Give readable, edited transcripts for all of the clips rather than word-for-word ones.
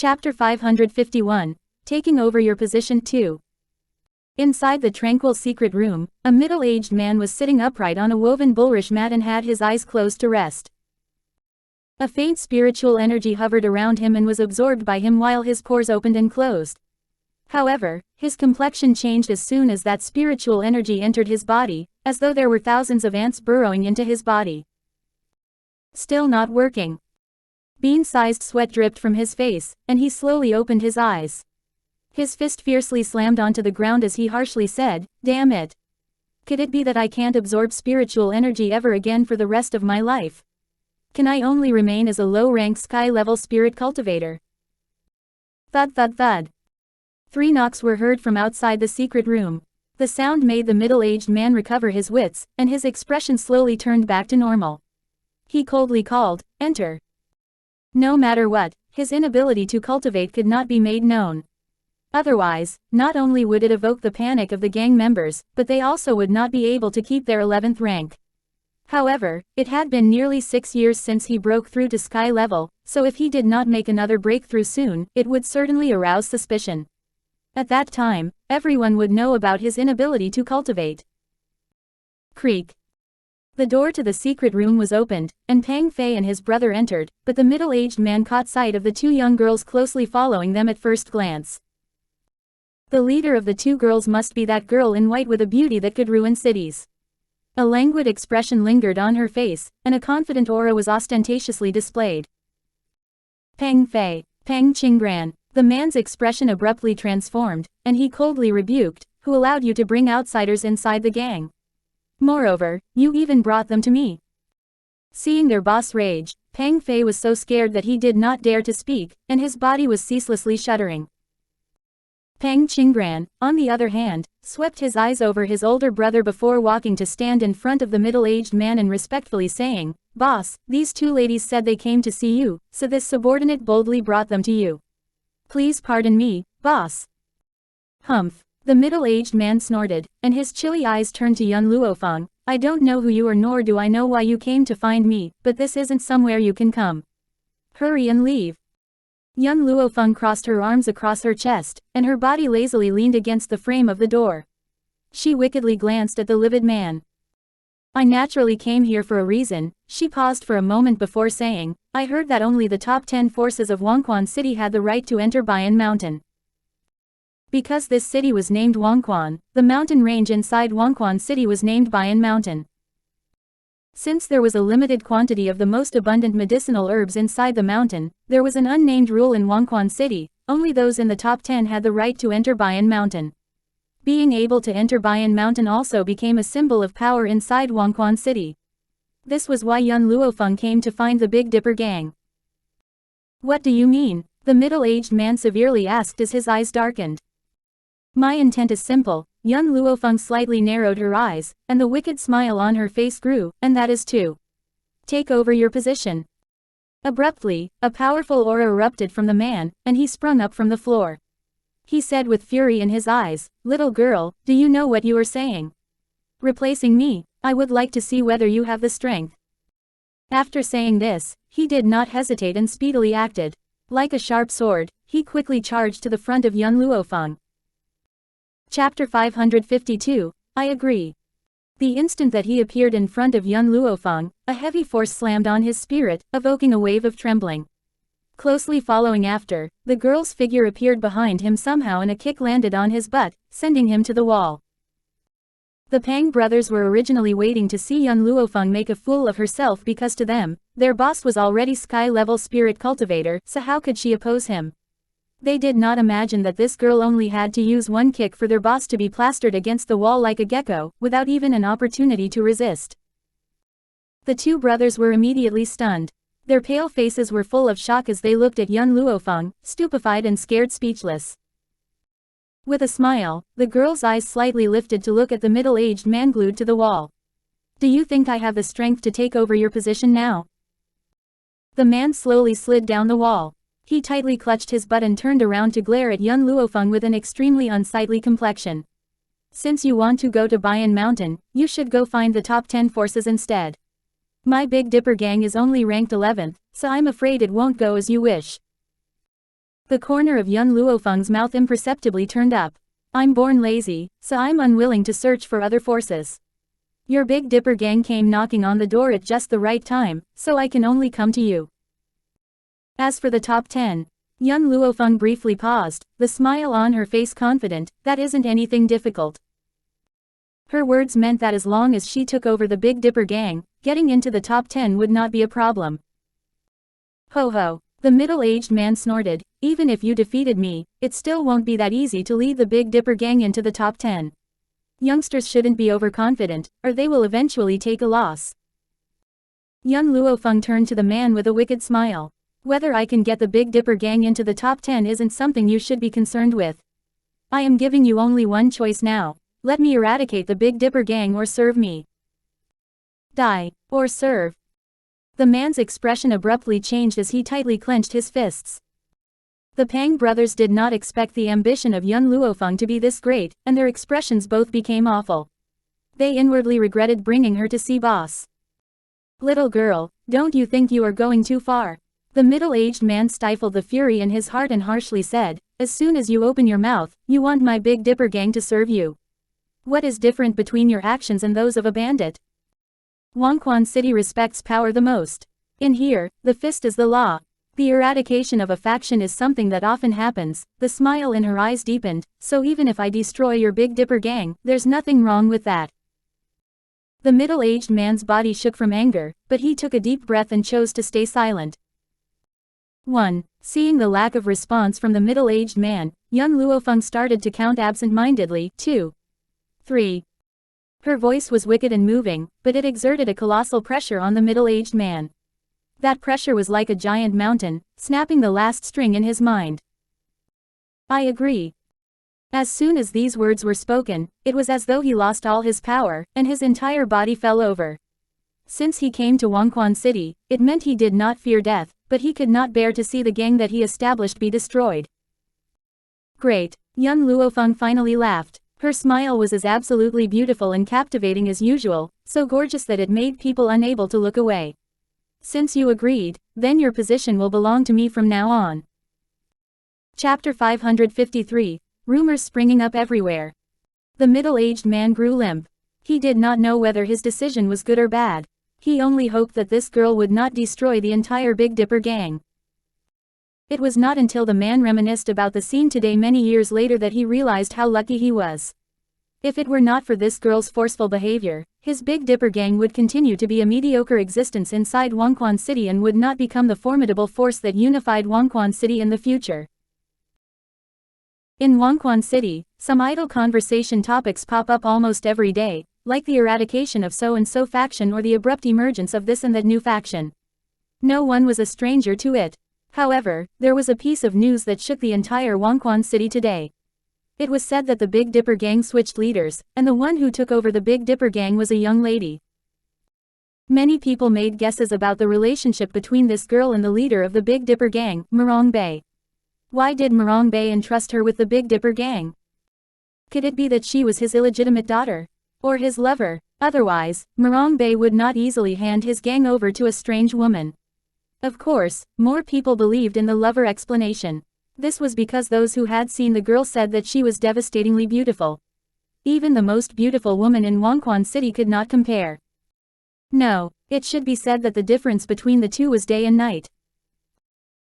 Chapter 551, Taking Over Your Position 2. Inside the tranquil secret room, a middle-aged man was sitting upright on a woven bulrush mat and had his eyes closed to rest. A faint spiritual energy hovered around him and was absorbed by him while his pores opened and closed. However, his complexion changed as soon as that spiritual energy entered his body, as though there were thousands of ants burrowing into his body. Still not working. Bean-sized sweat dripped from his face, and he slowly opened his eyes. His fist fiercely slammed onto the ground as he harshly said, "Damn it! Could it be that I can't absorb spiritual energy ever again for the rest of my life? Can I only remain as a low-rank sky-level spirit cultivator?" Thud thud thud. 3 knocks were heard from outside the secret room. The sound made the middle-aged man recover his wits, and his expression slowly turned back to normal. He coldly called, "Enter." No matter what, his inability to cultivate could not be made known. Otherwise, not only would it evoke the panic of the gang members, but they also would not be able to keep their 11th rank. However, it had been nearly 6 years since he broke through to sky level, so if he did not make another breakthrough soon, it would certainly arouse suspicion. At that time, everyone would know about his inability to cultivate. Creak. The door to the secret room was opened, and Pang Fei and his brother entered, but the middle-aged man caught sight of the 2 young girls closely following them at first glance. The leader of the 2 girls must be that girl in white with a beauty that could ruin cities. A languid expression lingered on her face, and a confident aura was ostentatiously displayed. Pang Fei, Pang Qinggran. The man's expression abruptly transformed, and he coldly rebuked, "Who allowed you to bring outsiders inside the gang? Moreover, you even brought them to me." Seeing their boss rage, Pang Fei was so scared that he did not dare to speak, and his body was ceaselessly shuddering. Pang Qinggran, on the other hand, swept his eyes over his older brother before walking to stand in front of the middle-aged man and respectfully saying, "Boss, these 2 ladies said they came to see you, so this subordinate boldly brought them to you. Please pardon me, boss." Humph. The middle-aged man snorted, and his chilly eyes turned to young Luo Feng. "I don't know who you are nor do I know why you came to find me, but this isn't somewhere you can come. Hurry and leave." Young Luo Feng crossed her arms across her chest, and her body lazily leaned against the frame of the door. She wickedly glanced at the livid man. "I naturally came here for a reason." She paused for a moment before saying, "I heard that only the top 10 forces of Xuanhuan City had the right to enter Bayan Mountain. Because this city was named Xuanhuan, the mountain range inside Xuanhuan City was named Bayan Mountain. Since there was a limited quantity of the most abundant medicinal herbs inside the mountain, there was an unnamed rule in Xuanhuan City: only those in the top 10 had the right to enter Bayan Mountain. Being able to enter Bayan Mountain also became a symbol of power inside Xuanhuan City. This was why young Luo Feng came to find the Big Dipper gang." "What do you mean?" the middle-aged man severely asked as his eyes darkened. "My intent is simple." Young Luo Feng slightly narrowed her eyes, and the wicked smile on her face grew, "and that is to take over your position." Abruptly, a powerful aura erupted from the man, and he sprung up from the floor. He said with fury in his eyes, "Little girl, do you know what you are saying? Replacing me? I would like to see whether you have the strength." After saying this, he did not hesitate and speedily acted. Like a sharp sword, he quickly charged to the front of young Luo Feng. Chapter 552, I agree. The instant that he appeared in front of young Luo Feng, a heavy force slammed on his spirit, evoking a wave of trembling. Closely following after, the girl's figure appeared behind him somehow and a kick landed on his butt, sending him to the wall. The Pang brothers were originally waiting to see young Luo Feng make a fool of herself because to them, their boss was already sky-level spirit cultivator, so how could she oppose him? They did not imagine that this girl only had to use one kick for their boss to be plastered against the wall like a gecko, without even an opportunity to resist. The 2 brothers were immediately stunned. Their pale faces were full of shock as they looked at young Luo Feng, stupefied and scared speechless. With a smile, the girl's eyes slightly lifted to look at the middle-aged man glued to the wall. "Do you think I have the strength to take over your position now?" The man slowly slid down the wall. He tightly clutched his butt and turned around to glare at young Luo Feng with an extremely unsightly complexion. "Since you want to go to Bayan Mountain, you should go find the top 10 forces instead. My Big Dipper gang is only ranked 11th, so I'm afraid it won't go as you wish." The corner of Yun Luofeng's mouth imperceptibly turned up. I'm born lazy, so I'm unwilling to search for other forces. Your Big Dipper gang came knocking on the door at just the right time, so I can only come to you. As for the top 10, Yun Luofeng briefly paused, the smile on her face confident, that isn't anything difficult. Her words meant that as long as she took over the Big Dipper gang, getting into the top 10 would not be a problem. Ho ho, the middle-aged man snorted, even if you defeated me, it still won't be that easy to lead the Big Dipper gang into the top 10. Youngsters shouldn't be overconfident, or they will eventually take a loss. Yun Luofeng turned to the man with a wicked smile. Whether I can get the Big Dipper gang into the top 10 isn't something you should be concerned with. I am giving you only one choice now. Let me eradicate the Big Dipper gang or serve me. Die, or serve. The man's expression abruptly changed as he tightly clenched his fists. The Pang brothers did not expect the ambition of Yun Luofeng to be this great, and their expressions both became awful. They inwardly regretted bringing her to see boss. Little girl, don't you think you are going too far? The middle-aged man stifled the fury in his heart and harshly said, as soon as you open your mouth, you want my Big Dipper gang to serve you. What is different between your actions and those of a bandit? Xuanhuan City respects power the most. In here, the fist is the law. The eradication of a faction is something that often happens. The smile in her eyes deepened, so even if I destroy your Big Dipper gang, there's nothing wrong with that. The middle-aged man's body shook from anger, but he took a deep breath and chose to stay silent. 1. Seeing the lack of response from the middle-aged man, Yun Luofeng started to count absent-mindedly. 2. 3. Her voice was wicked and moving, but it exerted a colossal pressure on the middle-aged man. That pressure was like a giant mountain, snapping the last string in his mind. I agree. As soon as these words were spoken, it was as though he lost all his power, and his entire body fell over. Since he came to Xuanhuan City, it meant he did not fear death, but he could not bear to see the gang that he established be destroyed. Great. Yun Luofeng finally laughed. Her smile was as absolutely beautiful and captivating as usual, so gorgeous that it made people unable to look away. Since you agreed, then your position will belong to me from now on. Chapter 553, Rumors springing up everywhere. The middle-aged man grew limp. He did not know whether his decision was good or bad. He only hoped that this girl would not destroy the entire Big Dipper gang. It was not until the man reminisced about the scene today many years later that he realized how lucky he was. If it were not for this girl's forceful behavior, his Big Dipper gang would continue to be a mediocre existence inside Xuanhuan City and would not become the formidable force that unified Xuanhuan City in the future. In Xuanhuan City, some idle conversation topics pop up almost every day, like the eradication of so-and-so faction or the abrupt emergence of this and that new faction. No one was a stranger to it. However, there was a piece of news that shook the entire Xuanhuan City today. It was said that the Big Dipper gang switched leaders, and the one who took over the Big Dipper gang was a young lady. Many people made guesses about the relationship between this girl and the leader of the Big Dipper gang, Murong Bei. Why did Murong Bei entrust her with the Big Dipper gang? Could it be that she was his illegitimate daughter? Or his lover? Otherwise, Murong Bei would not easily hand his gang over to a strange woman. Of course, more people believed in the lover explanation. This was because those who had seen the girl said that she was devastatingly beautiful. Even the most beautiful woman in Xuanhuan City could not compare. No, it should be said that the difference between the two was day and night.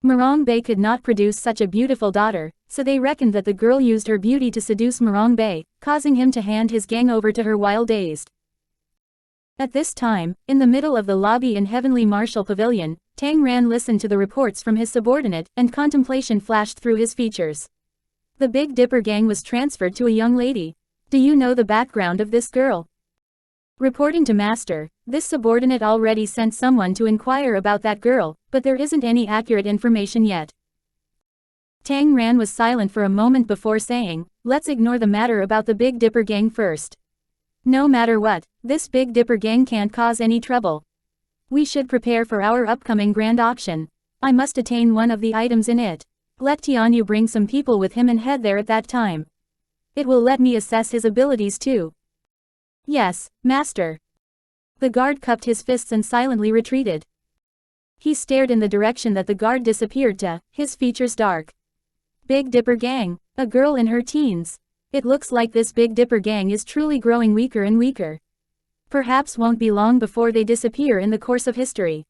Murong Bei could not produce such a beautiful daughter, so they reckoned that the girl used her beauty to seduce Murong Bei, causing him to hand his gang over to her while dazed. At this time, in the middle of the lobby in Heavenly Martial Pavilion, Tang Ran listened to the reports from his subordinate, and contemplation flashed through his features. The Big Dipper gang was transferred to a young lady. Do you know the background of this girl? Reporting to Master, this subordinate already sent someone to inquire about that girl, but there isn't any accurate information yet. Tang Ran was silent for a moment before saying, let's ignore the matter about the Big Dipper gang first. No matter what, this Big Dipper gang can't cause any trouble. We should prepare for our upcoming grand auction. I must attain one of the items in it. Let Tianyu bring some people with him and head there at that time. It will let me assess his abilities too. Yes, Master. The guard cupped his fists and silently retreated. He stared in the direction that the guard disappeared to, his features dark. Big Dipper Gang, a girl in her teens. It looks like this Big Dipper Gang is truly growing weaker and weaker. Perhaps won't be long before they disappear in the course of history.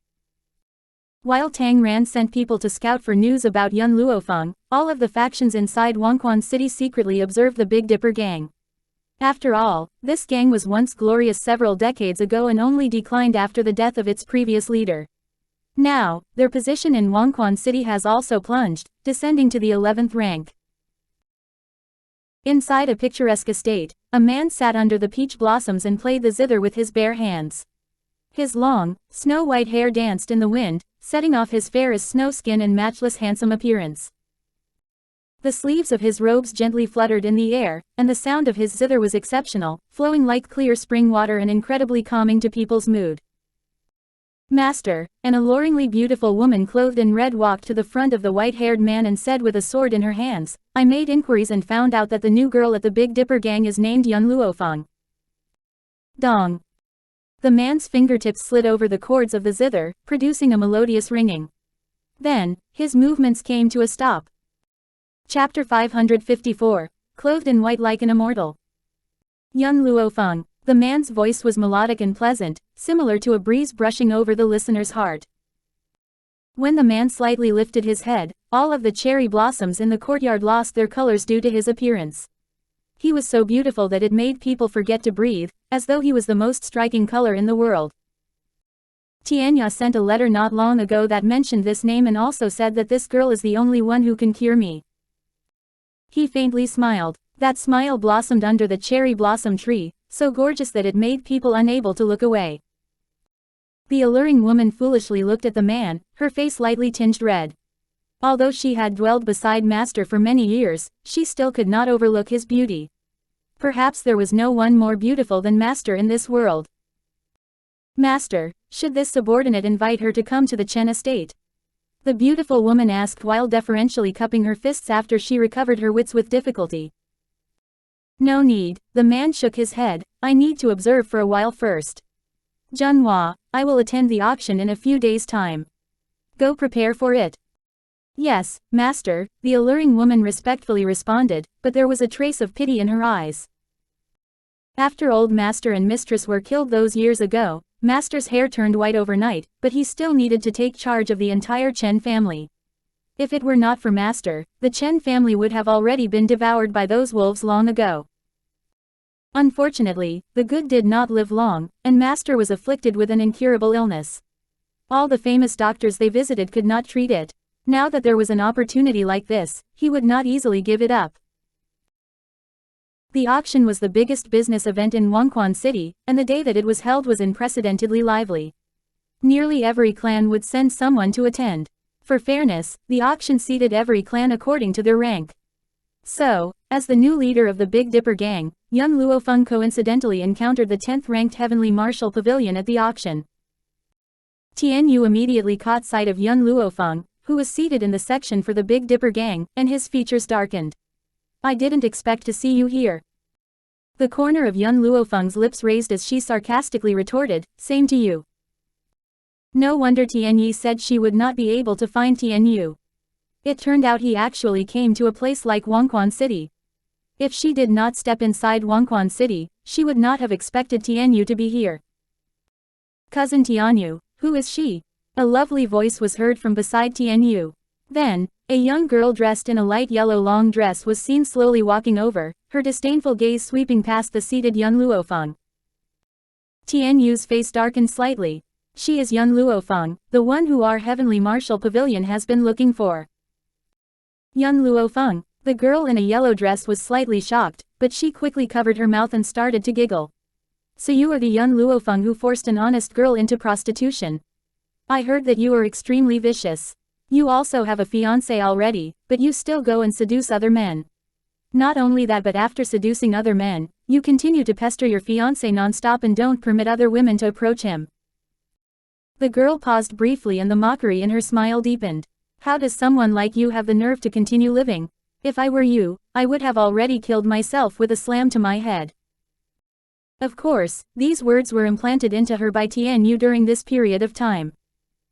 While Tang Ran sent people to scout for news about Yun Luo Feng, all of the factions inside Wangquan City secretly observed the Big Dipper Gang. After all, this gang was once glorious several decades ago and only declined after the death of its previous leader. Now, their position in Wangquan City has also plunged, descending to the 11th rank. Inside a picturesque estate, a man sat under the peach blossoms and played the zither with his bare hands. His long, snow-white hair danced in the wind, setting off his fair as snow skin and matchless handsome appearance. The sleeves of his robes gently fluttered in the air, and the sound of his zither was exceptional, flowing like clear spring water and incredibly calming to people's mood. Master, an alluringly beautiful woman clothed in red walked to the front of the white-haired man and said with a sword in her hands, "I made inquiries and found out that the new girl at the Big Dipper Gang is named Yun Luo Feng." Dong. The man's fingertips slid over the cords of the zither, producing a melodious ringing. Then, his movements came to a stop. Chapter 554, Clothed in White Like an Immortal. Yun Luo Feng. The man's voice was melodic and pleasant, similar to a breeze brushing over the listener's heart. When the man slightly lifted his head, all of the cherry blossoms in the courtyard lost their colors due to his appearance. He was so beautiful that it made people forget to breathe, as though he was the most striking color in the world. Tianya sent a letter not long ago that mentioned this name and also said that this girl is the only one who can cure me. He faintly smiled. That smile blossomed under the cherry blossom tree, so gorgeous that it made people unable to look away. The alluring woman foolishly looked at the man, her face lightly tinged red. Although she had dwelled beside Master for many years, she still could not overlook his beauty. Perhaps there was no one more beautiful than Master in this world. Master, should this subordinate invite her to come to the Chen estate? The beautiful woman asked while deferentially cupping her fists after she recovered her wits with difficulty. No need, the man shook his head, I need to observe for a while first. Xuanhuan, I will attend the auction in a few days' time. Go prepare for it. Yes, Master, the alluring woman respectfully responded, but there was a trace of pity in her eyes. After old Master and Mistress were killed those years ago, Master's hair turned white overnight, but he still needed to take charge of the entire Chen family. If it were not for Master, the Chen family would have already been devoured by those wolves long ago. Unfortunately, the good did not live long, and Master was afflicted with an incurable illness. All the famous doctors they visited could not treat it. Now that there was an opportunity like this, he would not easily give it up. The auction was the biggest business event in Wangquan City, and the day that it was held was unprecedentedly lively. Nearly every clan would send someone to attend. For fairness, the auction seated every clan according to their rank. So, as the new leader of the Big Dipper Gang, Yun Luo Feng coincidentally encountered the 10th-ranked Heavenly Martial Pavilion at the auction. Tianyu immediately caught sight of Yun Luo Feng, who was seated in the section for the Big Dipper Gang, and his features darkened. I didn't expect to see you here. The corner of Yun Luo Feng's lips raised as she sarcastically retorted, same to you. No wonder Tianyi said she would not be able to find Tianyu. It turned out he actually came to a place like Wangquan City. If she did not step inside Wangquan City, she would not have expected Tianyu to be here. Cousin Tianyu, who is she? A lovely voice was heard from beside Tianyu. Then, a young girl dressed in a light yellow long dress was seen slowly walking over, her disdainful gaze sweeping past the seated Yun Luo Feng. Tianyu's face darkened slightly. She is Yun Luo Feng, the one who our Heavenly Martial Pavilion has been looking for. Yun Luo Feng. The girl in a yellow dress was slightly shocked, but she quickly covered her mouth and started to giggle. So you are the Yun Luo Feng who forced an honest girl into prostitution. I heard that you are extremely vicious. You also have a fiance already, but you still go and seduce other men. Not only that, but after seducing other men, you continue to pester your fiance non-stop and don't permit other women to approach him. The girl paused briefly and the mockery in her smile deepened. How does someone like you have the nerve to continue living? If I were you, I would have already killed myself with a slam to my head. Of course, these words were implanted into her by Tianyu during this period of time.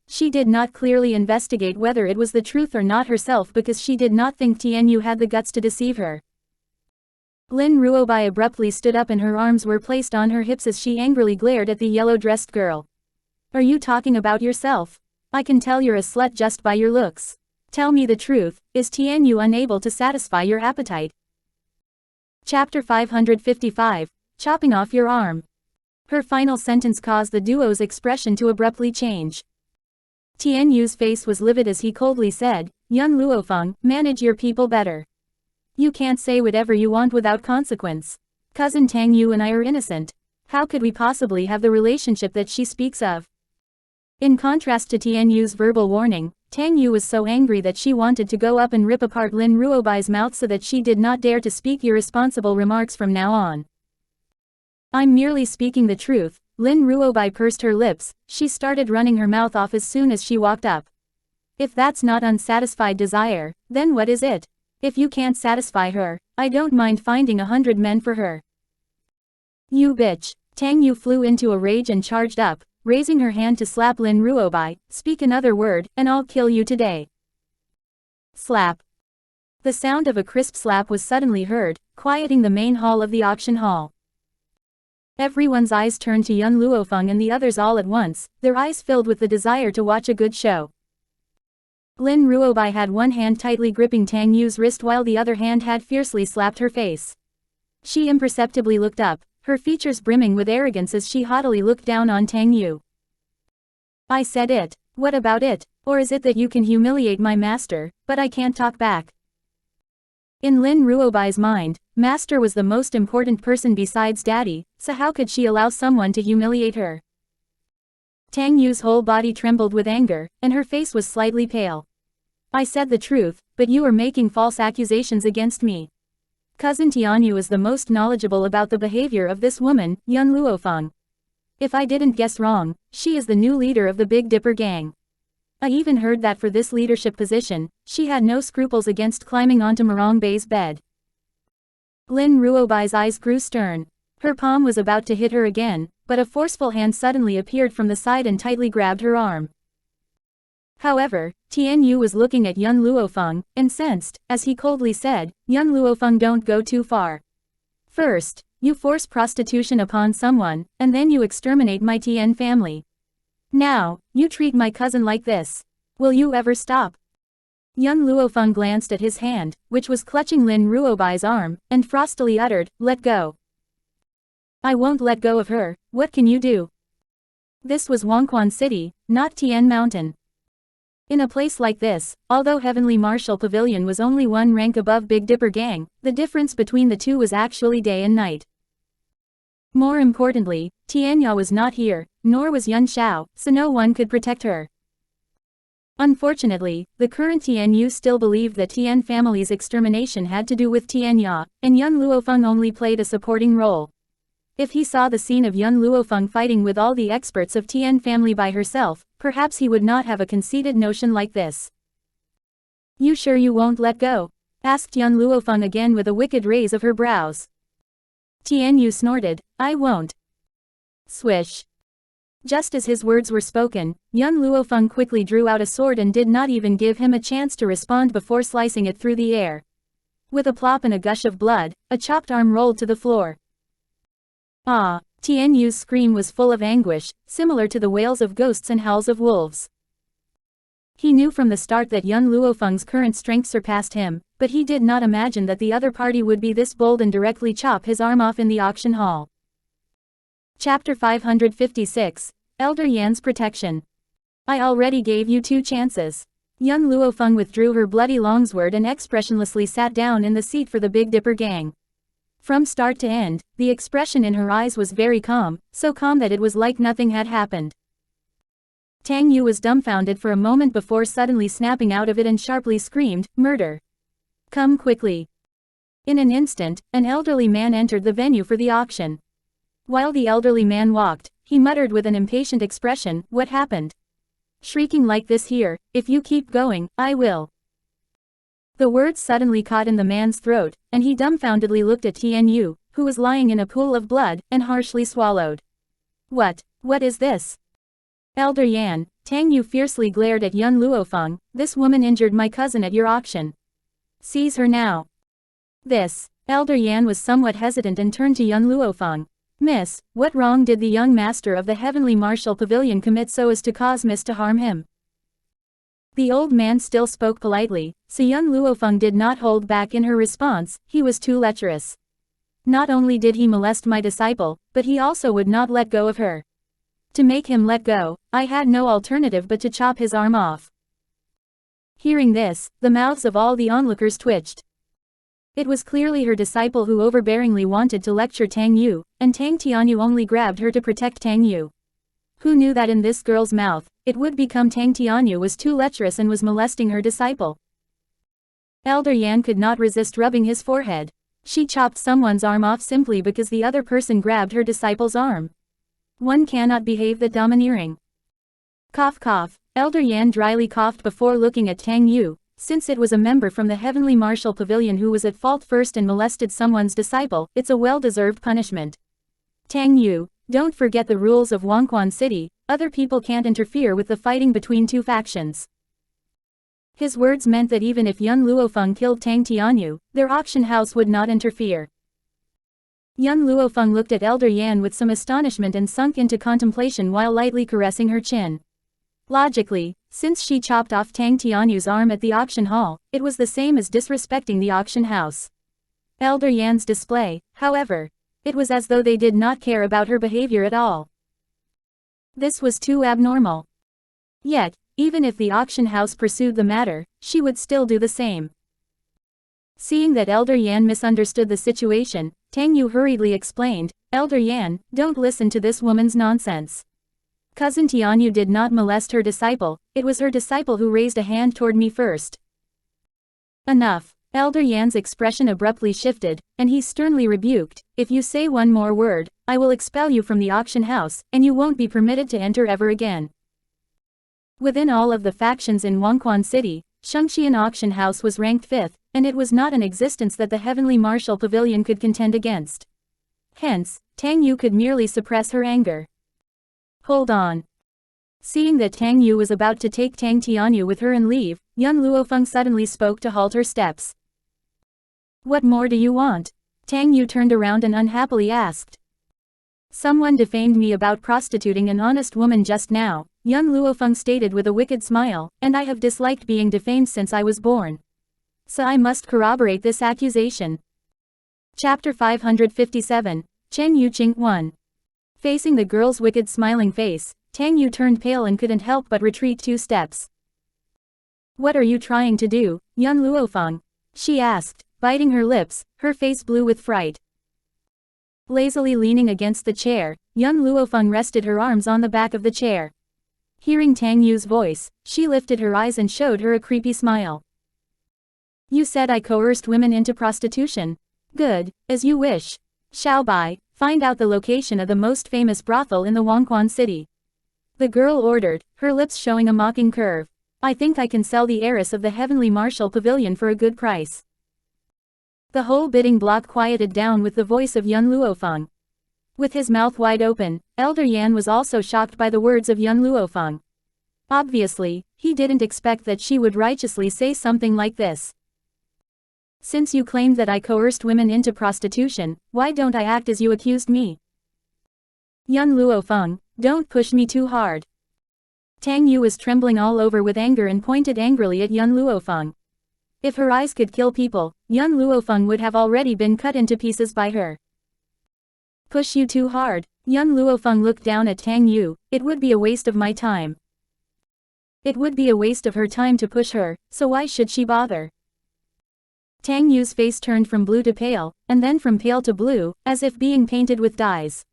She did not clearly investigate whether it was the truth or not herself because she did not think Tianyu had the guts to deceive her. Lin Ruobai abruptly stood up and her arms were placed on her hips as she angrily glared at the yellow-dressed girl. Are you talking about yourself? I can tell you're a slut just by your looks. Tell me the truth, is Tianyu unable to satisfy your appetite? Chapter 555, Chopping Off Your Arm. Her final sentence caused the duo's expression to abruptly change. Tianyu's face was livid as he coldly said, Young Luo Feng, manage your people better. You can't say whatever you want without consequence. Cousin Tang Yu and I are innocent. How could we possibly have the relationship that she speaks of? In contrast to Tianyu's verbal warning, Tang Yu was so angry that she wanted to go up and rip apart Lin Ruobai's mouth so that she did not dare to speak irresponsible remarks from now on. I'm merely speaking the truth. Lin Ruobai pursed her lips, she started running her mouth off as soon as she walked up. If that's not unsatisfied desire, then what is it? If you can't satisfy her, I don't mind finding 100 men for her. You bitch. Tang Yu flew into a rage and charged up, raising her hand to slap Lin Ruobai, speak another word, and I'll kill you today. Slap. The sound of a crisp slap was suddenly heard, quieting the main hall of the auction hall. Everyone's eyes turned to young Luo Feng and the others all at once, their eyes filled with the desire to watch a good show. Lin Ruobai had one hand tightly gripping Tang Yu's wrist while the other hand had fiercely slapped her face. She imperceptibly looked up, her features brimming with arrogance as she haughtily looked down on Tang Yu. I said it. What about it? Or is it that you can humiliate my master, but I can't talk back? In Lin Ruobai's mind, master was the most important person besides daddy, so how could she allow someone to humiliate her? Tang Yu's whole body trembled with anger, and her face was slightly pale. I said the truth, but you are making false accusations against me. Cousin Tianyu is the most knowledgeable about the behavior of this woman, young Luo Feng. If I didn't guess wrong, she is the new leader of the Big Dipper gang. I even heard that for this leadership position, she had no scruples against climbing onto Morong Bei's bed. Lin Ruobai's eyes grew stern. Her palm was about to hit her again, but a forceful hand suddenly appeared from the side and tightly grabbed her arm. However, Tianyu was looking at young Luo Feng, and sensed, as he coldly said, young Luo Feng, don't go too far. First, you force prostitution upon someone, and then you exterminate my Tian family. Now, you treat my cousin like this. Will you ever stop? Young Luo Feng glanced at his hand, which was clutching Lin Ruobai's arm, and frostily uttered, let go. I won't let go of her, what can you do? This was Xuanhuan City, not Tian Mountain. In a place like this, although Heavenly Martial Pavilion was only one rank above Big Dipper Gang, the difference between the two was actually day and night. More importantly, Tianya was not here, nor was Yun Xiao, so no one could protect her. Unfortunately, the current Tianyu still believed that Tian family's extermination had to do with Tianya, and young Luo Feng only played a supporting role. If he saw the scene of young Luo Feng fighting with all the experts of Tian family by herself, perhaps he would not have a conceited notion like this. You sure you won't let go? Asked young Luo Feng again with a wicked raise of her brows. Tianyu snorted, I won't. Swish. Just as his words were spoken, young Luo Feng quickly drew out a sword and did not even give him a chance to respond before slicing it through the air. With a plop and a gush of blood, a chopped arm rolled to the floor. Ah! Tianyu's scream was full of anguish, similar to the wails of ghosts and howls of wolves. He knew from the start that young Luo Feng's current strength surpassed him, but he did not imagine that the other party would be this bold and directly chop his arm off in the auction hall. Chapter 556, Elder Yan's Protection. I already gave you 2 chances. Young Luo Feng withdrew her bloody longsword and expressionlessly sat down in the seat for the Big Dipper Gang. From start to end, the expression in her eyes was very calm, so calm that it was like nothing had happened. Tang Yu was dumbfounded for a moment before suddenly snapping out of it and sharply screamed, Murder! Come quickly! In an instant, an elderly man entered the venue for the auction. While the elderly man walked, he muttered with an impatient expression, What happened? Shrieking like this here, if you keep going, I will. The words suddenly caught in the man's throat, and he dumbfoundedly looked at Tianyu, who was lying in a pool of blood, and harshly swallowed. What is this? Elder Yan, Tang Yu fiercely glared at young Luo Feng. This woman injured my cousin at your auction. Seize her now. This. Elder Yan was somewhat hesitant and turned to young Luo Feng. Miss, what wrong did the young master of the Heavenly Martial Pavilion commit so as to cause Miss to harm him? The old man still spoke politely, so young Luo Feng did not hold back in her response. He was too lecherous. Not only did he molest my disciple, but he also would not let go of her. To make him let go, I had no alternative but to chop his arm off. Hearing this, the mouths of all the onlookers twitched. It was clearly her disciple who overbearingly wanted to lecture Tang Yu, and Tang Tianyu only grabbed her to protect Tang Yu. Who knew that in this girl's mouth, it would become Tang Tianyu was too lecherous and was molesting her disciple? Elder Yan could not resist rubbing his forehead. She chopped someone's arm off simply because the other person grabbed her disciple's arm. One cannot behave that domineering. Cough cough, Elder Yan dryly coughed before looking at Tang Yu. Since it was a member from the Heavenly Martial Pavilion who was at fault first and molested someone's disciple, it's a well-deserved punishment. Tang Yu, don't forget the rules of Xuanhuan City, other people can't interfere with the fighting between two factions. His words meant that even if young Luo Feng killed Tang Tianyu, their auction house would not interfere. Young Luo Feng looked at Elder Yan with some astonishment and sunk into contemplation while lightly caressing her chin. Logically, since she chopped off Tang Tianyu's arm at the auction hall, it was the same as disrespecting the auction house. Elder Yan's display, however, it was as though they did not care about her behavior at all. This was too abnormal. Yet, even if the auction house pursued the matter, she would still do the same. Seeing that Elder Yan misunderstood the situation, Tang Yu hurriedly explained, Elder Yan, don't listen to this woman's nonsense. Cousin Tianyu did not molest her disciple, it was her disciple who raised a hand toward me first. Enough. Elder Yan's expression abruptly shifted, and he sternly rebuked, if you say one more word, I will expel you from the auction house, and you won't be permitted to enter ever again. Within all of the factions in Xuanhuan City, Shengxian Auction House was ranked 5th, and it was not an existence that the Heavenly Martial Pavilion could contend against. Hence, Tang Yu could merely suppress her anger. Hold on. Seeing that Tang Yu was about to take Tang Tianyu with her and leave, young Luo Feng suddenly spoke to halt her steps. What more do you want? Tang Yu turned around and unhappily asked. Someone defamed me about prostituting an honest woman just now, young Luo Feng stated with a wicked smile, and I have disliked being defamed since I was born. So I must corroborate this accusation. Chapter 557, Chen Yuqing 1. Facing the girl's wicked smiling face, Tang Yu turned pale and couldn't help but retreat 2 steps. What are you trying to do, young Luo Feng? She asked, biting her lips, her face blue with fright. Lazily leaning against the chair, young Luo Feng rested her arms on the back of the chair. Hearing Tang Yu's voice, she lifted her eyes and showed her a creepy smile. You said I coerced women into prostitution. Good, as you wish. Xiao Bai, find out the location of the most famous brothel in the Xuanhuan City. The girl ordered, her lips showing a mocking curve. I think I can sell the heiress of the Heavenly Martial Pavilion for a good price. The whole bidding block quieted down with the voice of young Luo Feng. With his mouth wide open, Elder Yan was also shocked by the words of young Luo Feng. Obviously, he didn't expect that she would righteously say something like this. Since you claimed that I coerced women into prostitution, why don't I act as you accused me? Young Luo Feng, don't push me too hard. Tang Yu was trembling all over with anger and pointed angrily at young Luo Feng. If her eyes could kill people, young Luo Feng would have already been cut into pieces by her. Push you too hard. Young Luo Feng looked down at Tang Yu, it would be a waste of my time. It would be a waste of her time to push her, so why should she bother? Tang Yu's face turned from blue to pale, and then from pale to blue, as if being painted with dyes.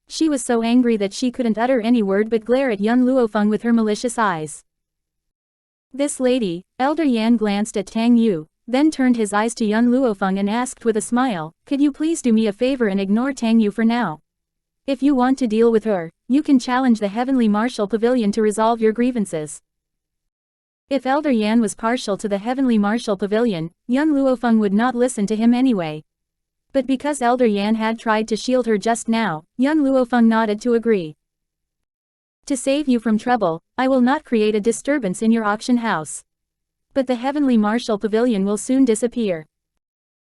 She was so angry that she couldn't utter any word but glare at young Luo Feng with her malicious eyes. This lady, Elder Yan glanced at Tang Yu, then turned his eyes to young Luo Feng and asked with a smile, could you please do me a favor and ignore Tang Yu for now? If you want to deal with her, you can challenge the Heavenly Martial Pavilion to resolve your grievances. If Elder Yan was partial to the Heavenly Martial Pavilion, young Luo Feng would not listen to him anyway. But because Elder Yan had tried to shield her just now, young Luo Feng nodded to agree. To save you from trouble, I will not create a disturbance in your auction house. But the heavenly martial pavilion will soon disappear.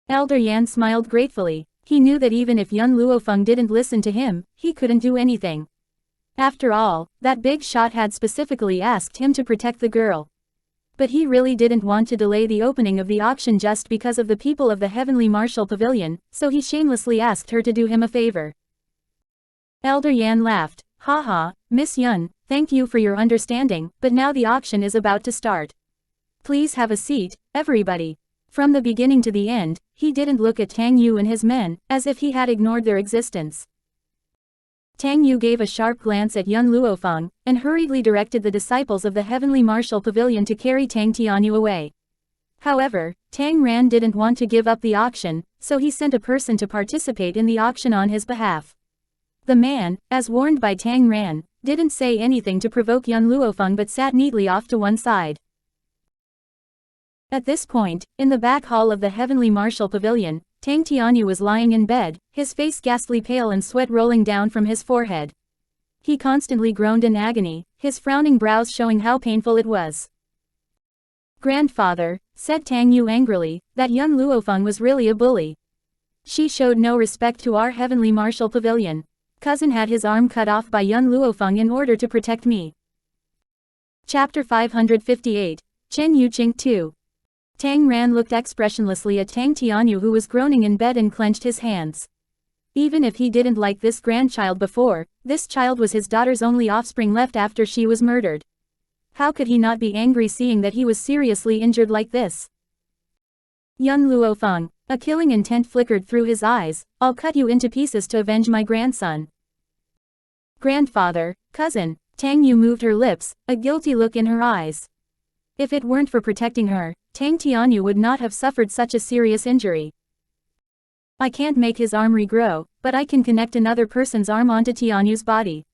Elder Yan smiled gratefully. He knew that even if young Luo Feng didn't listen to him, he couldn't do anything. After all, that big shot had specifically asked him to protect the girl. But he really didn't want to delay the opening of the auction just because of the people of the heavenly martial pavilion, so he shamelessly asked her to do him a favor. Elder Yan laughed. Haha, Miss Yun, thank you for your understanding, but now the auction is about to start. Please have a seat, everybody. From the beginning to the end, he didn't look at Tang Yu and his men, as if he had ignored their existence. Tang Yu gave a sharp glance at young Luo Feng, and hurriedly directed the disciples of the heavenly martial pavilion to carry Tang Tianyu away. However, Tang Ran didn't want to give up the auction, so he sent a person to participate in the auction on his behalf. The man, as warned by Tang Ran, didn't say anything to provoke young Luo Feng but sat neatly off to one side. At this point, in the back hall of the heavenly martial pavilion, Tang Tianyu was lying in bed, his face ghastly pale and sweat rolling down from his forehead. He constantly groaned in agony, his frowning brows showing how painful it was. Grandfather, said Tang Yu angrily, that young Luo Feng was really a bully. She showed no respect to our heavenly martial pavilion. Cousin had his arm cut off by young Luo Feng in order to protect me. Chapter 558, Chen Yuqing 2. Tang Ran looked expressionlessly at Tang Tianyu who was groaning in bed and clenched his hands. Even if he didn't like this grandchild before, this child was his daughter's only offspring left after she was murdered. How could he not be angry seeing that he was seriously injured like this? Young Luo Feng, a killing intent flickered through his eyes. I'll cut you into pieces to avenge my grandson. Grandfather, cousin, Tang Yu moved her lips, a guilty look in her eyes. If it weren't for protecting her, Tang Tianyu would not have suffered such a serious injury. I can't make his arm regrow, but I can connect another person's arm onto Tianyu's body.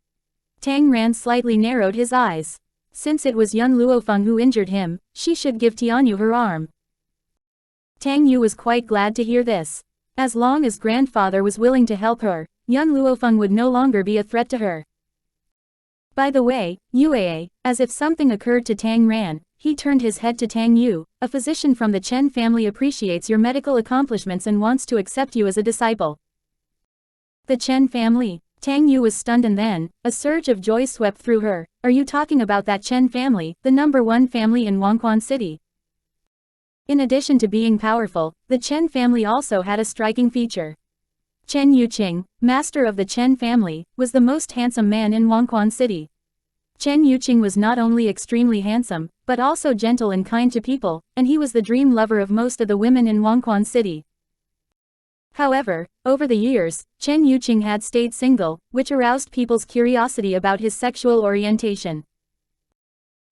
Tang Ran slightly narrowed his eyes. Since it was young Luo Feng who injured him, she should give Tianyu her arm. Tang Yu was quite glad to hear this. As long as grandfather was willing to help her, young Luo Feng would no longer be a threat to her. By the way, Yue, as if something occurred to Tang Ran, he turned his head to Tang Yu. A physician from the Chen family appreciates your medical accomplishments and wants to accept you as a disciple. The Chen family? Tang Yu was stunned and then, a surge of joy swept through her. Are you talking about that Chen family, the #1 family in Xuanhuan City? In addition to being powerful, the Chen family also had a striking feature. Chen Yuqing, master of the Chen family, was the most handsome man in Xuanhuan City. Chen Yuqing was not only extremely handsome, but also gentle and kind to people, and he was the dream lover of most of the women in Xuanhuan City. However, over the years, Chen Yuqing had stayed single, which aroused people's curiosity about his sexual orientation.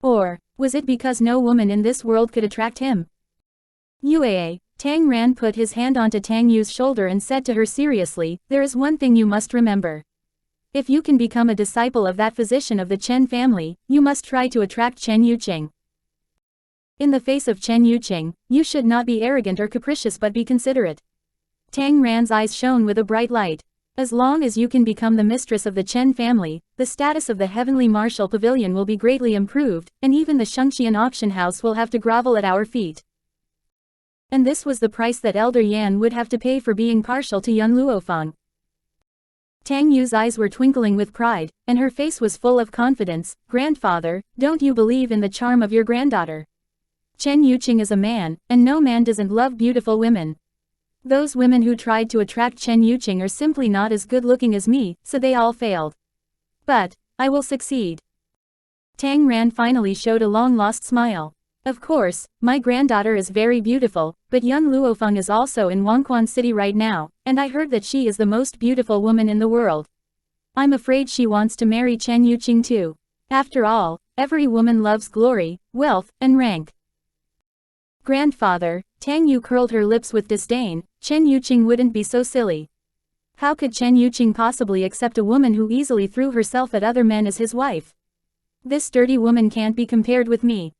Or, was it because no woman in this world could attract him? Yue, Tang Ran put his hand onto Tang Yu's shoulder and said to her seriously, there is one thing you must remember. If you can become a disciple of that physician of the Chen family, you must try to attract Chen Yuqing. In the face of Chen Yuqing, you should not be arrogant or capricious but be considerate. Tang Ran's eyes shone with a bright light. As long as you can become the mistress of the Chen family, the status of the heavenly martial pavilion will be greatly improved, and even the Shengxian auction house will have to grovel at our feet. And this was the price that Elder Yan would have to pay for being partial to young Luo Feng. Tang Yu's eyes were twinkling with pride, and her face was full of confidence. Grandfather, don't you believe in the charm of your granddaughter? Chen Yuqing is a man, and no man doesn't love beautiful women. Those women who tried to attract Chen Yuqing are simply not as good looking as me, so they all failed. But, I will succeed. Tang Ran finally showed a long-lost smile. Of course, my granddaughter is very beautiful, but young Luo Feng is also in Xuanhuan City right now, and I heard that she is the most beautiful woman in the world. I'm afraid she wants to marry Chen Yuqing too. After all, every woman loves glory, wealth, and rank. Grandfather, Tang Yu curled her lips with disdain. Chen Yuqing wouldn't be so silly. How could Chen Yuqing possibly accept a woman who easily threw herself at other men as his wife? This dirty woman can't be compared with me.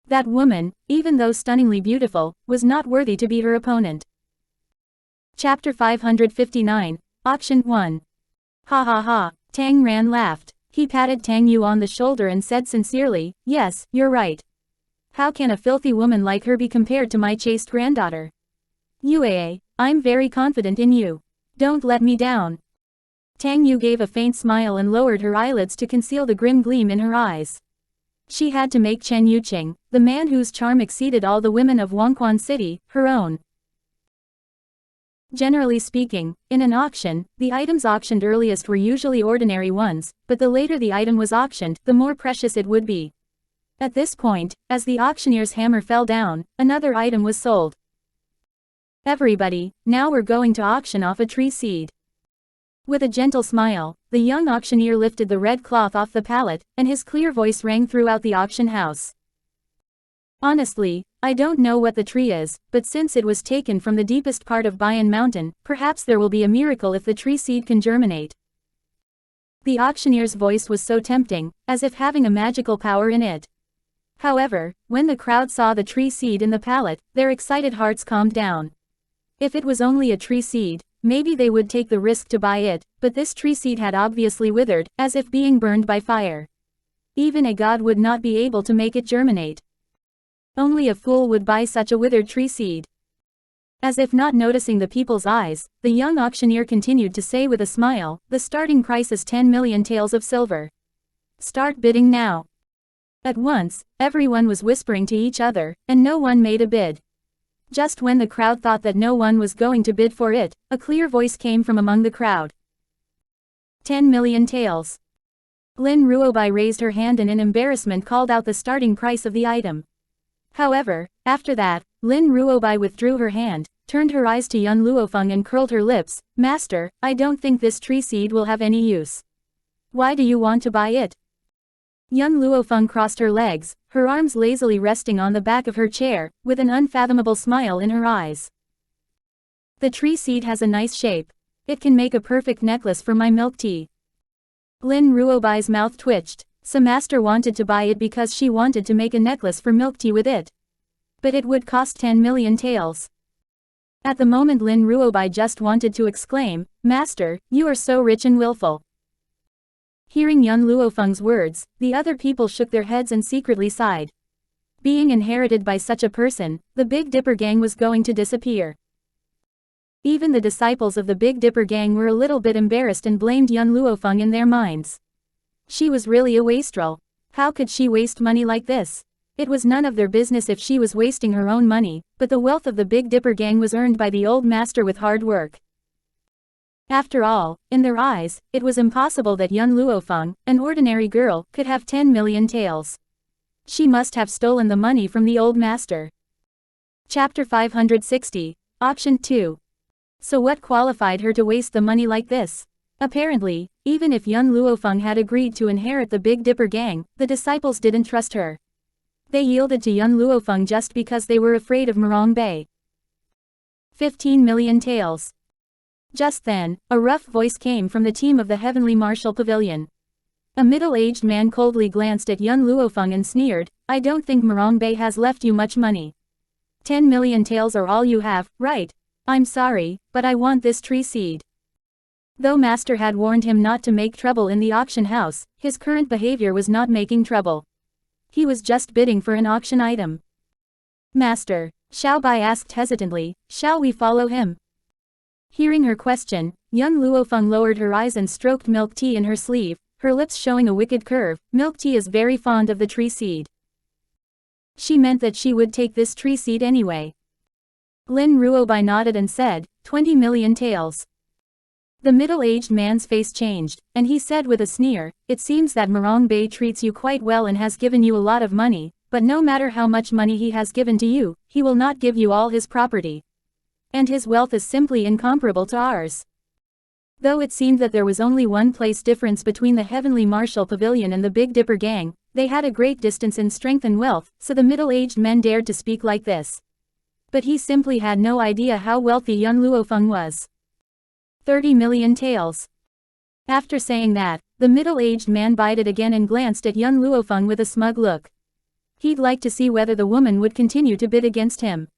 That woman, even though stunningly beautiful, was not worthy to be her opponent. Chapter 559, Auction 1. Ha ha ha, Tang Ran laughed. He patted Tang Yu on the shoulder and said sincerely, "Yes, you're right. How can a filthy woman like her be compared to my chaste granddaughter? Yue, I'm very confident in you. Don't let me down." Tang Yu gave a faint smile and lowered her eyelids to conceal the grim gleam in her eyes. She had to make Chen Yuqing, the man whose charm exceeded all the women of Wangquan City, her own. Generally speaking, in an auction, the items auctioned earliest were usually ordinary ones, but the later the item was auctioned, the more precious it would be. At this point, as the auctioneer's hammer fell down, another item was sold. "Everybody, now we're going to auction off a tree seed." With a gentle smile, the young auctioneer lifted the red cloth off the pallet, and his clear voice rang throughout the auction house. "Honestly, I don't know what the tree is, but since it was taken from the deepest part of Bayan Mountain, perhaps there will be a miracle if the tree seed can germinate." The auctioneer's voice was so tempting, as if having a magical power in it. However, when the crowd saw the tree seed in the pallet, their excited hearts calmed down. If it was only a tree seed, maybe they would take the risk to buy it, but this tree seed had obviously withered, as if being burned by fire. Even a god would not be able to make it germinate. Only a fool would buy such a withered tree seed. As if not noticing the people's eyes, the young auctioneer continued to say with a smile, "The starting price is 10 million taels of silver. Start bidding now." At once, everyone was whispering to each other, and no one made a bid. Just when the crowd thought that no one was going to bid for it, a clear voice came from among the crowd. 10 million taels. Lin Ruobai raised her hand and in embarrassment called out the starting price of the item. However, after that, Lin Ruobai withdrew her hand, turned her eyes to young Luo Feng and curled her lips. "Master, I don't think this tree seed will have any use. Why do you want to buy it?" Young Luo Feng crossed her legs, her arms lazily resting on the back of her chair, with an unfathomable smile in her eyes. "The tree seed has a nice shape. It can make a perfect necklace for my milk tea." Lin Ruobai's mouth twitched. So master wanted to buy it because she wanted to make a necklace for milk tea with it. But it would cost 10 million taels. At the moment Lin Ruobai just wanted to exclaim, "Master, you are so rich and willful." Hearing young Luo Feng's words, the other people shook their heads and secretly sighed. Being inherited by such a person, the Big Dipper gang was going to disappear. Even the disciples of the Big Dipper gang were a little bit embarrassed and blamed young Luo Feng in their minds. She was really a wastrel. How could she waste money like this? It was none of their business if she was wasting her own money, but the wealth of the Big Dipper gang was earned by the old master with hard work. After all, in their eyes, it was impossible that young Luo Feng, an ordinary girl, could have 10 million taels. She must have stolen the money from the old master. Chapter 560, Auction 2. So what qualified her to waste the money like this? Apparently, even if young Luo Feng had agreed to inherit the Big Dipper gang, the disciples didn't trust her. They yielded to young Luo Feng just because they were afraid of Murong Bei. 15 million taels. Just then, a rough voice came from the team of the Heavenly Martial Pavilion. A middle-aged man coldly glanced at young Luo Feng and sneered, "I don't think Murong Bei has left you much money. 10 million taels are all you have, right? I'm sorry, but I want this tree seed." Though Master had warned him not to make trouble in the auction house, his current behavior was not making trouble. He was just bidding for an auction item. "Master," Xiao Bai asked hesitantly, "shall we follow him?" Hearing her question, young Luo Feng lowered her eyes and stroked Milk Tea in her sleeve, her lips showing a wicked curve. Milk Tea is very fond of the tree seed. She meant that she would take this tree seed anyway. Lin Ruobai nodded and said, 20 million taels. The middle-aged man's face changed, and he said with a sneer, "It seems that Murong Bei treats you quite well and has given you a lot of money, but no matter how much money he has given to you, he will not give you all his property. And his wealth is simply incomparable to ours." Though it seemed that there was only one place difference between the Heavenly Martial Pavilion and the Big Dipper gang, they had a great distance in strength and wealth, so the middle-aged men dared to speak like this. But he simply had no idea how wealthy young Luo Feng was. 30 million taels. After saying that, the middle-aged man bided again and glanced at young Luo Feng with a smug look. He'd like to see whether the woman would continue to bid against him.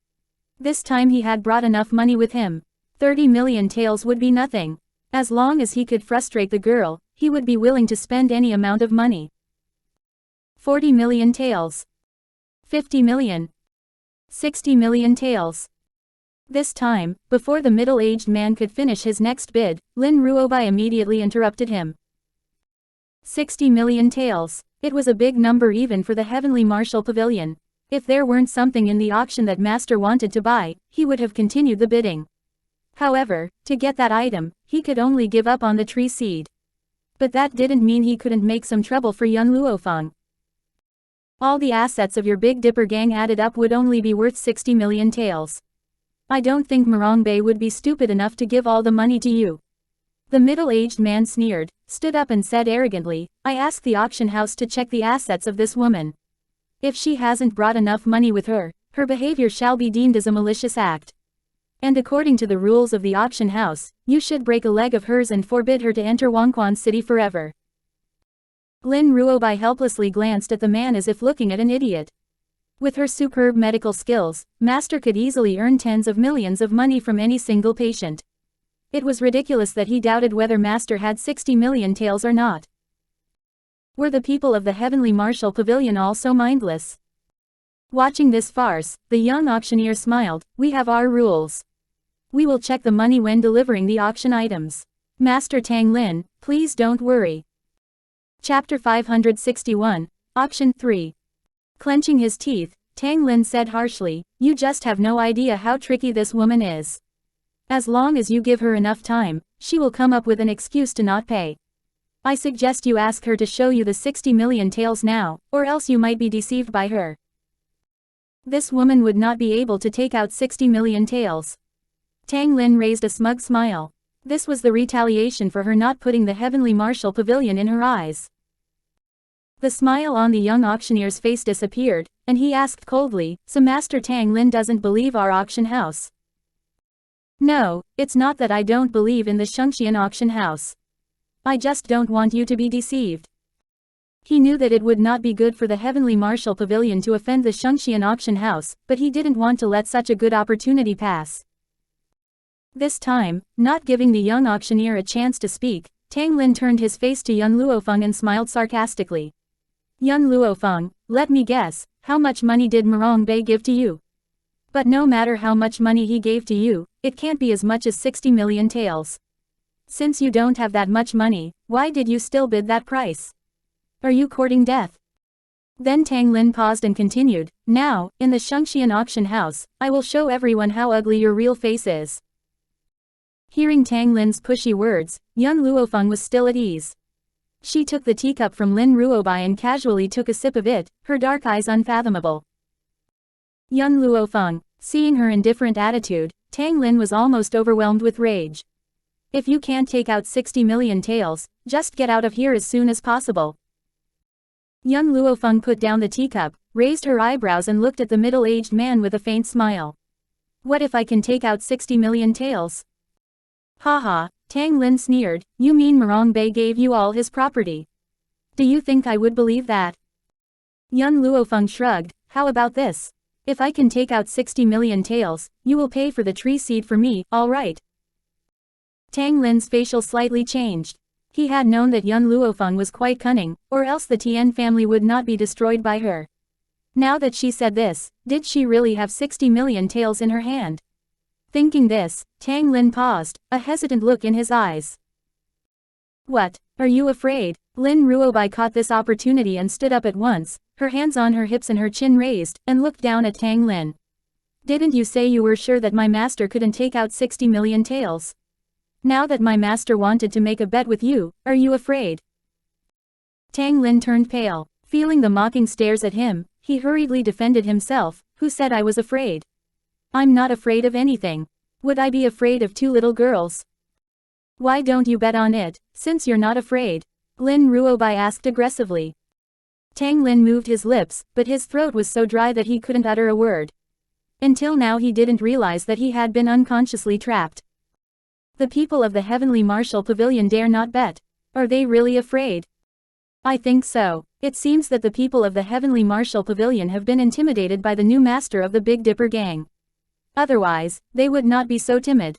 This time he had brought enough money with him. 30 million taels would be nothing. As long as he could frustrate the girl, he would be willing to spend any amount of money. 40 million taels. 50 million. 60 million taels. This time, before the middle-aged man could finish his next bid, Lin Ruobai immediately interrupted him. 60 million taels. It was a big number even for the Heavenly Martial Pavilion. If there weren't something in the auction that Master wanted to buy, he would have continued the bidding. However, to get that item, he could only give up on the tree seed. But that didn't mean he couldn't make some trouble for young Luo Feng. All the assets of your Big Dipper gang added up would only be worth 60 million taels. I don't think Morongbei would be stupid enough to give all the money to you. The middle-aged man sneered, stood up and said arrogantly, I asked the auction house to check the assets of this woman. If she hasn't brought enough money with her, her behavior shall be deemed as a malicious act. And according to the rules of the auction house, you should break a leg of hers and forbid her to enter Wangquan City forever. Lin Ruobai helplessly glanced at the man as if looking at an idiot. With her superb medical skills, Master could easily earn tens of millions of money from any single patient. It was ridiculous that he doubted whether Master had 60 million taels or not. Were the people of the Heavenly Martial Pavilion all so mindless? Watching this farce, the young auctioneer smiled, we have our rules. We will check the money when delivering the auction items. Master Tang Lin, please don't worry. Chapter 561, Auction 3. Clenching his teeth, Tang Lin said harshly, you just have no idea how tricky this woman is. As long as you give her enough time, she will come up with an excuse to not pay. I suggest you ask her to show you the 60 million taels now, or else you might be deceived by her. This woman would not be able to take out 60 million taels. Tang Lin raised a smug smile. This was the retaliation for her not putting the Heavenly Martial Pavilion in her eyes. The smile on the young auctioneer's face disappeared, and he asked coldly, so Master Tang Lin doesn't believe our auction house? No, it's not that I don't believe in the Shengxian auction house. I just don't want you to be deceived. He knew that it would not be good for the Heavenly Martial Pavilion to offend the Shengxian auction house, but he didn't want to let such a good opportunity pass. This time, not giving the young auctioneer a chance to speak, Tang Lin turned his face to young Luo Feng and smiled sarcastically. Young Luo Feng, let me guess, how much money did Morongbei give to you? But no matter how much money he gave to you, it can't be as much as 60 million taels. Since you don't have that much money, why did you still bid that price? Are you courting death? Then Tang Lin paused and continued, now, in the Shengxian auction house, I will show everyone how ugly your real face is. Hearing Tang Lin's pushy words, young Luo Feng was still at ease. She took the teacup from Lin Ruobai and casually took a sip of it, her dark eyes unfathomable. Young Luo Feng, seeing her indifferent attitude, Tang Lin was almost overwhelmed with rage. If you can't take out 60 million taels, just get out of here as soon as possible. Young Luo Feng put down the teacup, raised her eyebrows and looked at the middle-aged man with a faint smile. What if I can take out 60 million taels? Haha, Tang Lin sneered, you mean Morongbei gave you all his property? Do you think I would believe that? Young Luo Feng shrugged, how about this? If I can take out 60 million taels, you will pay for the tree seed for me, alright? Tang Lin's facial slightly changed. He had known that young Luo Feng was quite cunning, or else the Tian family would not be destroyed by her. Now that she said this, did she really have 60 million taels in her hand? Thinking this, Tang Lin paused, a hesitant look in his eyes. What, are you afraid? Lin Ruobai caught this opportunity and stood up at once, her hands on her hips and her chin raised, and looked down at Tang Lin. Didn't you say you were sure that my master couldn't take out 60 million taels? Now that my master wanted to make a bet with you, are you afraid? Tang Lin turned pale. Feeling the mocking stares at him, he hurriedly defended himself, who said I was afraid? I'm not afraid of anything. Would I be afraid of two little girls? Why don't you bet on it, since you're not afraid? Lin Ruobai asked aggressively. Tang Lin moved his lips, but his throat was so dry that he couldn't utter a word. Until now he didn't realize that he had been unconsciously trapped. The people of the Heavenly Martial Pavilion dare not bet. Are they really afraid? I think so. It seems that the people of the Heavenly Martial Pavilion have been intimidated by the new master of the Big Dipper gang. Otherwise, they would not be so timid.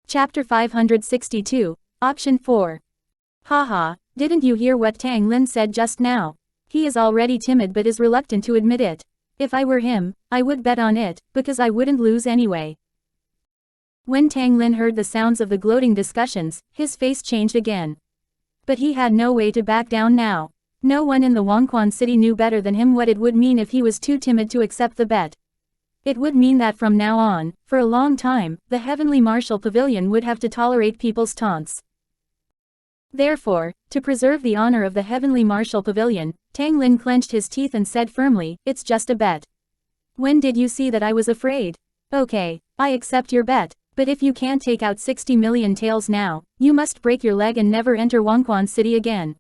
Chapter 562, Auction 4. Haha, didn't you hear what Tang Lin said just now? He is already timid but is reluctant to admit it. If I were him, I would bet on it, because I wouldn't lose anyway. When Tang Lin heard the sounds of the gloating discussions, his face changed again. But he had no way to back down now. No one in the Wangquan city knew better than him what it would mean if he was too timid to accept the bet. It would mean that from now on, for a long time, the Heavenly Martial Pavilion would have to tolerate people's taunts. Therefore, to preserve the honor of the Heavenly Martial Pavilion, Tang Lin clenched his teeth and said firmly, "It's just a bet. When did you see that I was afraid? Okay, I accept your bet, but if you can't take out 60 million taels now, you must break your leg and never enter Wangquan City again."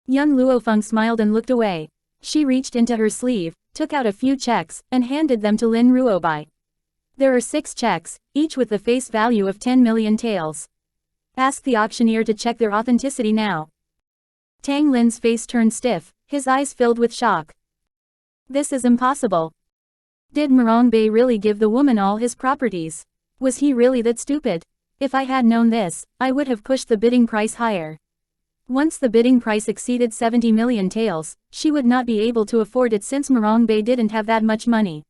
Young Luo Feng smiled and looked away. She reached into her sleeve, took out a few checks, and handed them to Lin Ruobai. There are 6 checks, each with the face value of 10 million taels. Ask the auctioneer to check their authenticity now. Tang Lin's face turned stiff, his eyes filled with shock. This is impossible. Did Murong Bei really give the woman all his properties? Was he really that stupid? If I had known this, I would have pushed the bidding price higher. Once the bidding price exceeded 70 million taels, she would not be able to afford it since Murong Bei didn't have that much money.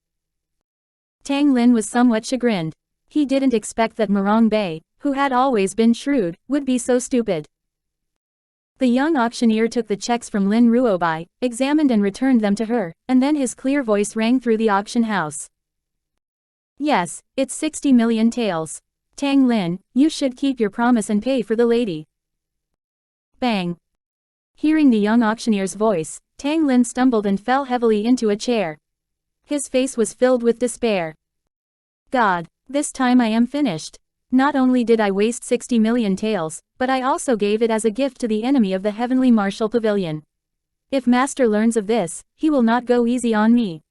Tang Lin was somewhat chagrined. He didn't expect that Murong Bei, who had always been shrewd, would be so stupid. The young auctioneer took the checks from Lin Ruobai, examined and returned them to her, and then his clear voice rang through the auction house. Yes, it's 60 million taels. Tang Lin, you should keep your promise and pay for the lady. Bang. Hearing the young auctioneer's voice, Tang Lin stumbled and fell heavily into a chair. His face was filled with despair. God, this time I am finished. Not only did I waste 60 million taels, but I also gave it as a gift to the enemy of the Heavenly Martial Pavilion. If Master learns of this, he will not go easy on me.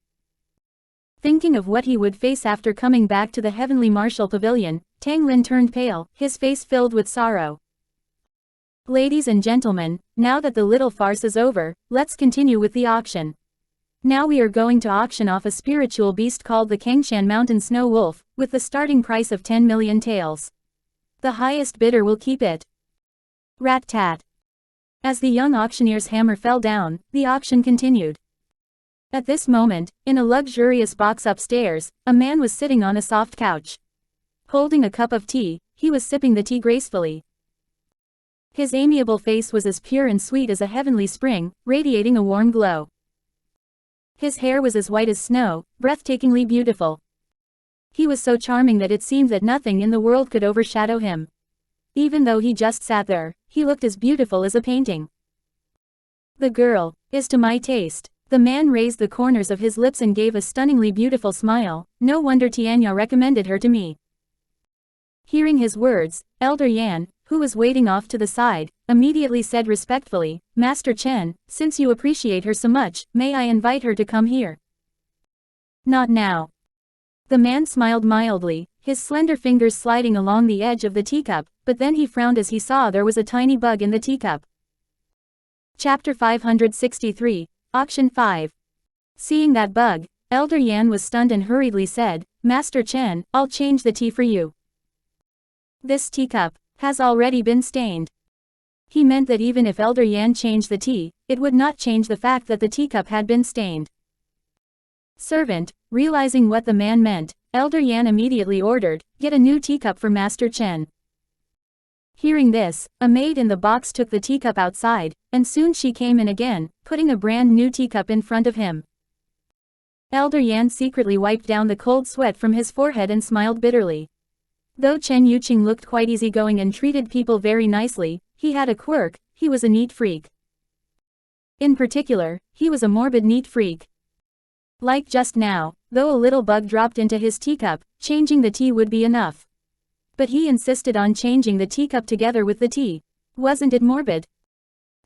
Thinking of what he would face after coming back to the Heavenly Martial Pavilion, Tang Lin turned pale, his face filled with sorrow. Ladies and gentlemen, now that the little farce is over, let's continue with the auction. Now we are going to auction off a spiritual beast called the Kangshan Mountain Snow Wolf, with the starting price of 10 million taels. The highest bidder will keep it. Rat-tat. As the young auctioneer's hammer fell down, the auction continued. At this moment, in a luxurious box upstairs, a man was sitting on a soft couch. Holding a cup of tea, he was sipping the tea gracefully. His amiable face was as pure and sweet as a heavenly spring, radiating a warm glow. His hair was as white as snow, breathtakingly beautiful. He was so charming that it seemed that nothing in the world could overshadow him. Even though he just sat there, he looked as beautiful as a painting. The girl is to my taste. The man raised the corners of his lips and gave a stunningly beautiful smile. No wonder Tianya recommended her to me. Hearing his words, Elder Yan, who was waiting off to the side, immediately said respectfully, "Master Chen, since you appreciate her so much, may I invite her to come here?" Not now. The man smiled mildly, his slender fingers sliding along the edge of the teacup, but then he frowned as he saw there was a tiny bug in the teacup. Chapter 563, Auction 5. Seeing that bug, Elder Yan was stunned and hurriedly said, "Master Chen, I'll change the tea for you. This teacup has already been stained." He meant that even if Elder Yan changed the tea, it would not change the fact that the teacup had been stained. Servant, realizing what the man meant, Elder Yan immediately ordered, "Get a new teacup for Master Chen." Hearing this, a maid in the box took the teacup outside, and soon she came in again, putting a brand new teacup in front of him. Elder Yan secretly wiped down the cold sweat from his forehead and smiled bitterly. Though Chen Yuqing looked quite easygoing and treated people very nicely, he had a quirk: he was a neat freak. In particular, he was a morbid neat freak. Like just now, though a little bug dropped into his teacup, changing the tea would be enough. But he insisted on changing the teacup together with the tea. Wasn't it morbid?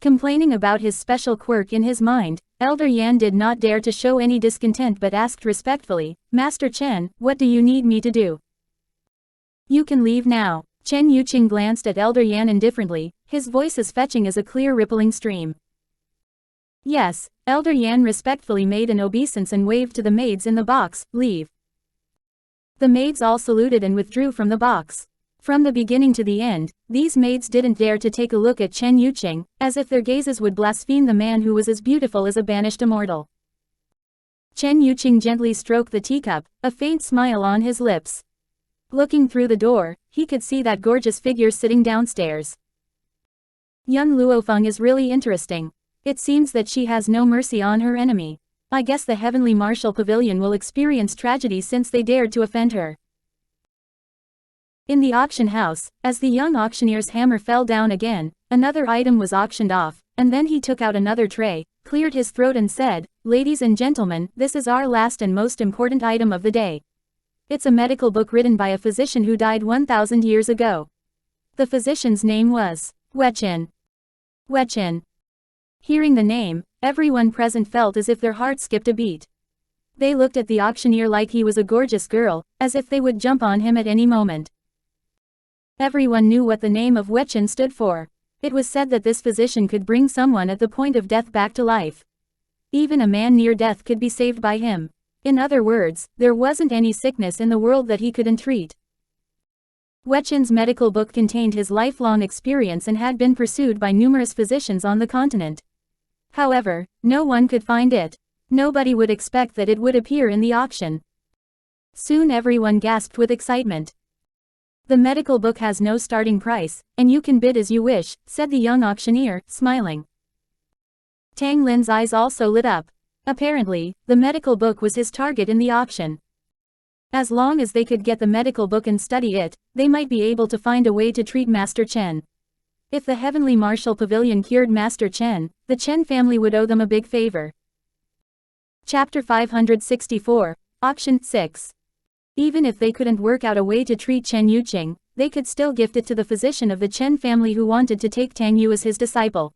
Complaining about his special quirk in his mind, Elder Yan did not dare to show any discontent but asked respectfully, "Master Chen, what do you need me to do?" "You can leave now." Chen Yuqing glanced at Elder Yan indifferently, his voice as fetching as a clear rippling stream. "Yes," Elder Yan respectfully made an obeisance and waved to the maids in the box, "Leave." The maids all saluted and withdrew from the box. From the beginning to the end, these maids didn't dare to take a look at Chen Yuqing, as if their gazes would blaspheme the man who was as beautiful as a banished immortal. Chen Yuqing gently stroked the teacup, a faint smile on his lips. Looking through the door, he could see that gorgeous figure sitting downstairs. Young Luo Feng is really interesting. It seems that she has no mercy on her enemy. I guess the Heavenly Martial Pavilion will experience tragedy since they dared to offend her. In the auction house, as the young auctioneer's hammer fell down again, another item was auctioned off, and then he took out another tray, cleared his throat and said, "Ladies and gentlemen, this is our last and most important item of the day. It's a medical book written by a physician who died 1,000 years ago. The physician's name was Wechen." Wechen. Hearing the name, everyone present felt as if their hearts skipped a beat. They looked at the auctioneer like he was a gorgeous girl, as if they would jump on him at any moment. Everyone knew what the name of Wechen stood for. It was said that this physician could bring someone at the point of death back to life. Even a man near death could be saved by him. In other words, there wasn't any sickness in the world that he couldn't treat. Wechen's medical book contained his lifelong experience and had been pursued by numerous physicians on the continent. However, no one could find it. Nobody would expect that it would appear in the auction. Soon everyone gasped with excitement. "The medical book has no starting price, and you can bid as you wish," said the young auctioneer, smiling. Tang Lin's eyes also lit up. Apparently, the medical book was his target in the auction. As long as they could get the medical book and study it, they might be able to find a way to treat Master Chen. If the Heavenly Martial Pavilion cured Master Chen, the Chen family would owe them a big favor. Chapter 564, Auction 6. Even if they couldn't work out a way to treat Chen Yuqing, they could still gift it to the physician of the Chen family who wanted to take Tang Yu as his disciple.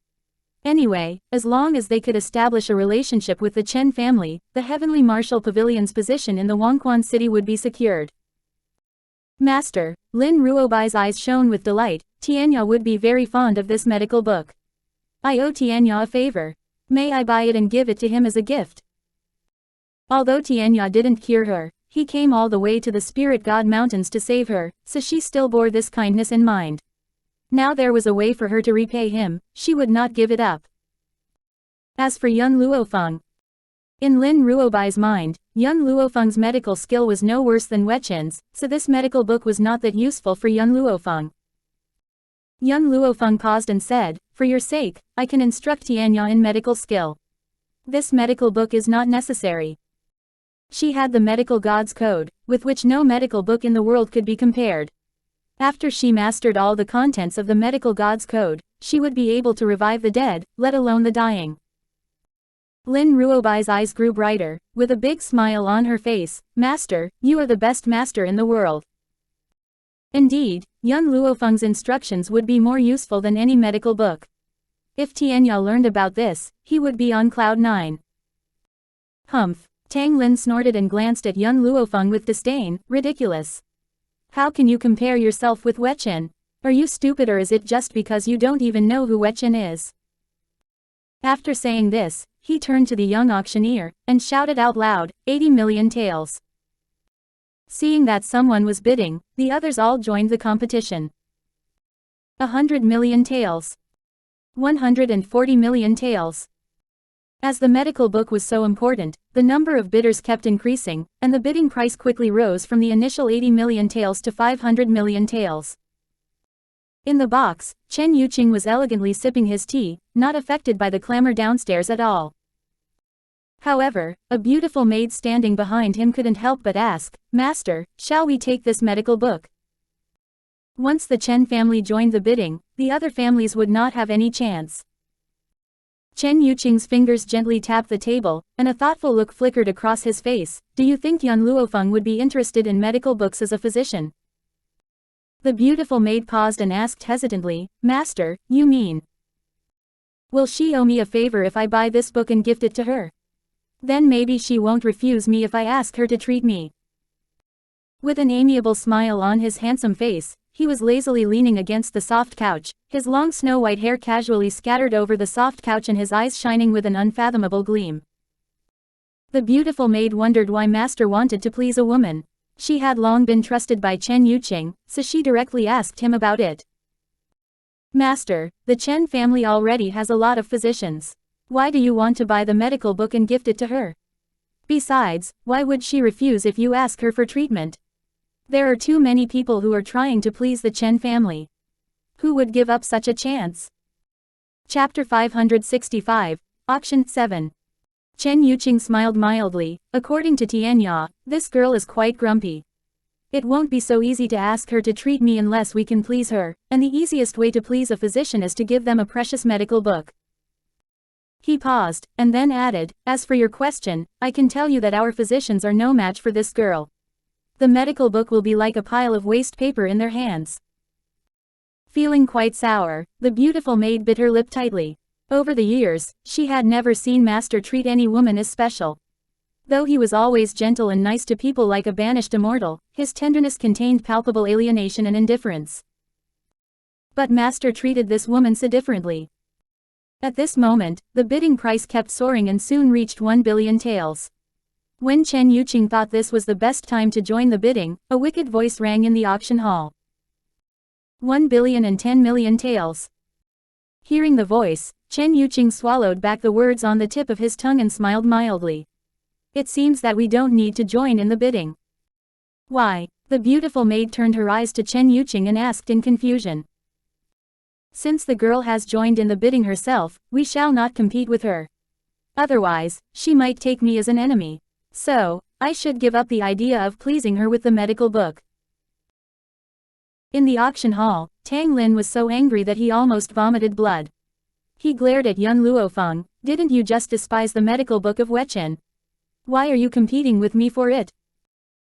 Anyway, as long as they could establish a relationship with the Chen family, the Heavenly Martial Pavilion's position in the Wangquan city would be secured. "Master," Lin Ruobai's eyes shone with delight, "Tianya would be very fond of this medical book. I owe Tianya a favor. May I buy it and give it to him as a gift?" Although Tianya didn't cure her, he came all the way to the Spirit God Mountains to save her, so she still bore this kindness in mind. Now there was a way for her to repay him, she would not give it up. As for young Luo Feng, in Lin Ruobai's mind, young Luo Feng's medical skill was no worse than Wechen's, so this medical book was not that useful for young Luo Feng. Young Luo Feng paused and said, "For your sake, I can instruct Tianya in medical skill. This medical book is not necessary." She had the medical god's code, with which no medical book in the world could be compared. After she mastered all the contents of the medical god's code, she would be able to revive the dead, let alone the dying. Lin Ruobai's eyes grew brighter, with a big smile on her face. "Master, you are the best master in the world." Indeed, young Luo Feng's instructions would be more useful than any medical book. If Tianya learned about this, he would be on cloud 9. Humph. Tang Lin snorted and glanced at young Luo Feng with disdain. "Ridiculous. How can you compare yourself with Wechen? Are you stupid, or is it just because you don't even know who Wechen is?" After saying this, he turned to the young auctioneer, and shouted out loud, 80 million taels. Seeing that someone was bidding, the others all joined the competition. 100 million taels. 140 million taels. As the medical book was so important, the number of bidders kept increasing, and the bidding price quickly rose from the initial 80 million taels to 500 million taels. In the box, Chen Yuqing was elegantly sipping his tea, not affected by the clamor downstairs at all. However, a beautiful maid standing behind him couldn't help but ask, "Master, shall we take this medical book?" Once the Chen family joined the bidding, the other families would not have any chance. Chen Yuqing's fingers gently tapped the table, and a thoughtful look flickered across his face. "Do you think young Luo Feng would be interested in medical books as a physician?" The beautiful maid paused and asked hesitantly, "Master, you mean? Will she owe me a favor if I buy this book and gift it to her? Then maybe she won't refuse me if I ask her to treat me." With an amiable smile on his handsome face, he was lazily leaning against the soft couch, his long snow-white hair casually scattered over the soft couch and his eyes shining with an unfathomable gleam. The beautiful maid wondered why Master wanted to please a woman. She had long been trusted by Chen Yuqing, so she directly asked him about it. Master, the Chen family already has a lot of physicians. Why do you want to buy the medical book and gift it to her? Besides, why would she refuse if you ask her for treatment? There are too many people who are trying to please the Chen family. Who would give up such a chance? Chapter 565, Auction 7. Chen Yuqing smiled mildly. According to Tianya, this girl is quite grumpy. It won't be so easy to ask her to treat me unless we can please her, and the easiest way to please a physician is to give them a precious medical book. He paused, and then added, as for your question, I can tell you that our physicians are no match for this girl. The medical book will be like a pile of waste paper in their hands. Feeling quite sour, the beautiful maid bit her lip tightly. Over the years, she had never seen Master treat any woman as special. Though he was always gentle and nice to people like a banished immortal, his tenderness contained palpable alienation and indifference. But Master treated this woman so differently. At this moment, the bidding price kept soaring and soon reached 1 billion taels. When Chen Yuqing thought this was the best time to join the bidding, a wicked voice rang in the auction hall. 1 billion and 10 million taels. Hearing the voice, Chen Yuqing swallowed back the words on the tip of his tongue and smiled mildly. It seems that we don't need to join in the bidding. Why? The beautiful maid turned her eyes to Chen Yuqing and asked in confusion. Since the girl has joined in the bidding herself, we shall not compete with her. Otherwise, she might take me as an enemy. So, I should give up the idea of pleasing her with the medical book. In the auction hall, Tang Lin was so angry that he almost vomited blood. He glared at young Luo Feng. Didn't you just despise the medical book of Wechen? Why are you competing with me for it?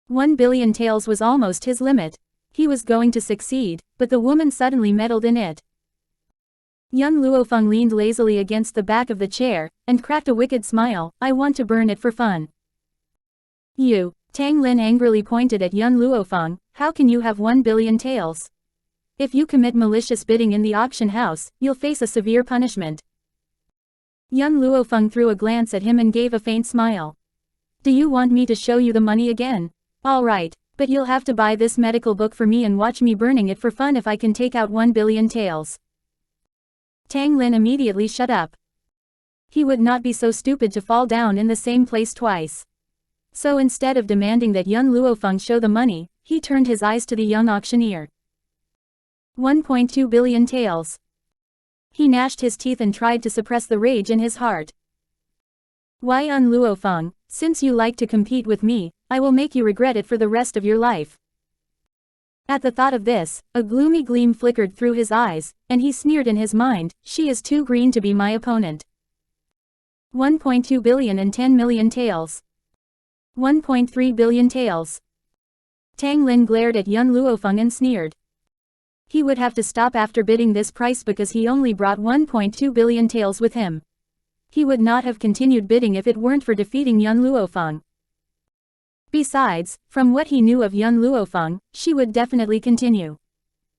1 billion taels was almost his limit. He was going to succeed, but the woman suddenly meddled in it. Young Luo Feng leaned lazily against the back of the chair, and cracked a wicked smile. I want to burn it for fun. You, Tang Lin angrily pointed at young Luo Feng, how can you have 1 billion taels? If you commit malicious bidding in the auction house, you'll face a severe punishment. Young Luo Feng threw a glance at him and gave a faint smile. Do you want me to show you the money again? All right, but you'll have to buy this medical book for me and watch me burning it for fun if I can take out 1 billion taels. Tang Lin immediately shut up. He would not be so stupid to fall down in the same place twice. So instead of demanding that young Luo Feng show the money, he turned his eyes to the young auctioneer. 1.2 billion taels. He gnashed his teeth and tried to suppress the rage in his heart. Why, young Luo Feng, since you like to compete with me, I will make you regret it for the rest of your life. At the thought of this, a gloomy gleam flickered through his eyes, and he sneered in his mind, she is too green to be my opponent. 1.2 billion and 10 million taels. 1.3 billion taels. Tang Lin glared at young Luo Feng and sneered. He would have to stop after bidding this price because he only brought 1.2 billion taels with him. He would not have continued bidding if it weren't for defeating young Luo Feng. Besides, from what he knew of young Luo Feng, she would definitely continue.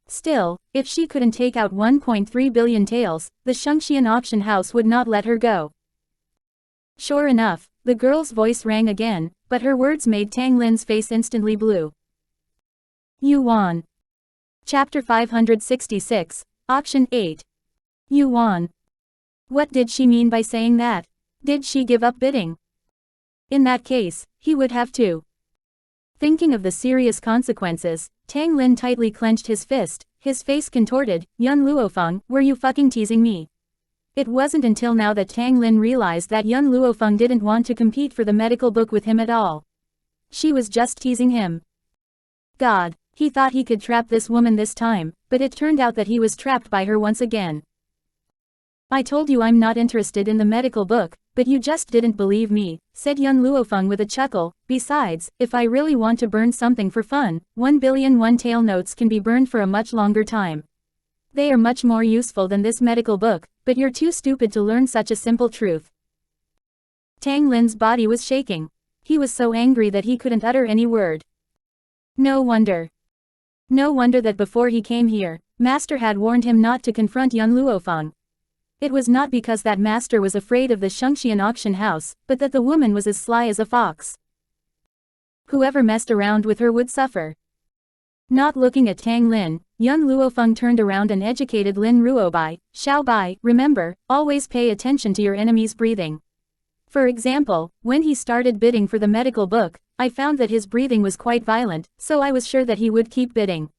Still, if she couldn't take out 1.3 billion taels, the Shengxian auction house would not let her go. Sure enough, the girl's voice rang again, but her words made Tang Lin's face instantly blue. You won. Chapter 566, Auction 8. You won. What did she mean by saying that? Did she give up bidding? In that case, he would have to. Thinking of the serious consequences, Tang Lin tightly clenched his fist, his face contorted. Young Luo Feng, were you fucking teasing me? It wasn't until now that Tang Lin realized that young Luo Feng didn't want to compete for the medical book with him at all. She was just teasing him. God, he thought he could trap this woman this time, but it turned out that he was trapped by her once again. I told you I'm not interested in the medical book, but you just didn't believe me, said young Luo Feng with a chuckle. Besides, if I really want to burn something for fun, 1 billion one-tael notes can be burned for a much longer time. They are much more useful than this medical book, but you're too stupid to learn such a simple truth. Tang Lin's body was shaking. He was so angry that he couldn't utter any word. No wonder. No wonder that before he came here, Master had warned him not to confront young Luo Feng. It was not because that Master was afraid of the Shengxian auction house, but that the woman was as sly as a fox. Whoever messed around with her would suffer. Not looking at Tang Lin, young Luo Feng turned around and educated Lin Ruobai. Xiao Bai, remember, always pay attention to your enemy's breathing. For example, when he started bidding for the medical book, I found that his breathing was quite violent, so I was sure that he would keep bidding.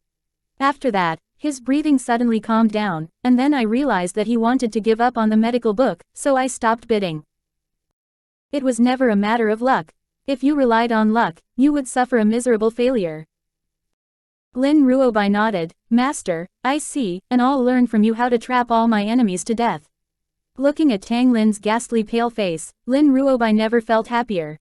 After that, his breathing suddenly calmed down, and then I realized that he wanted to give up on the medical book, so I stopped bidding. It was never a matter of luck. If you relied on luck, you would suffer a miserable failure. Lin Ruobai nodded. Master, I see, and I'll learn from you how to trap all my enemies to death. Looking at Tang Lin's ghastly pale face, Lin Ruobai never felt happier.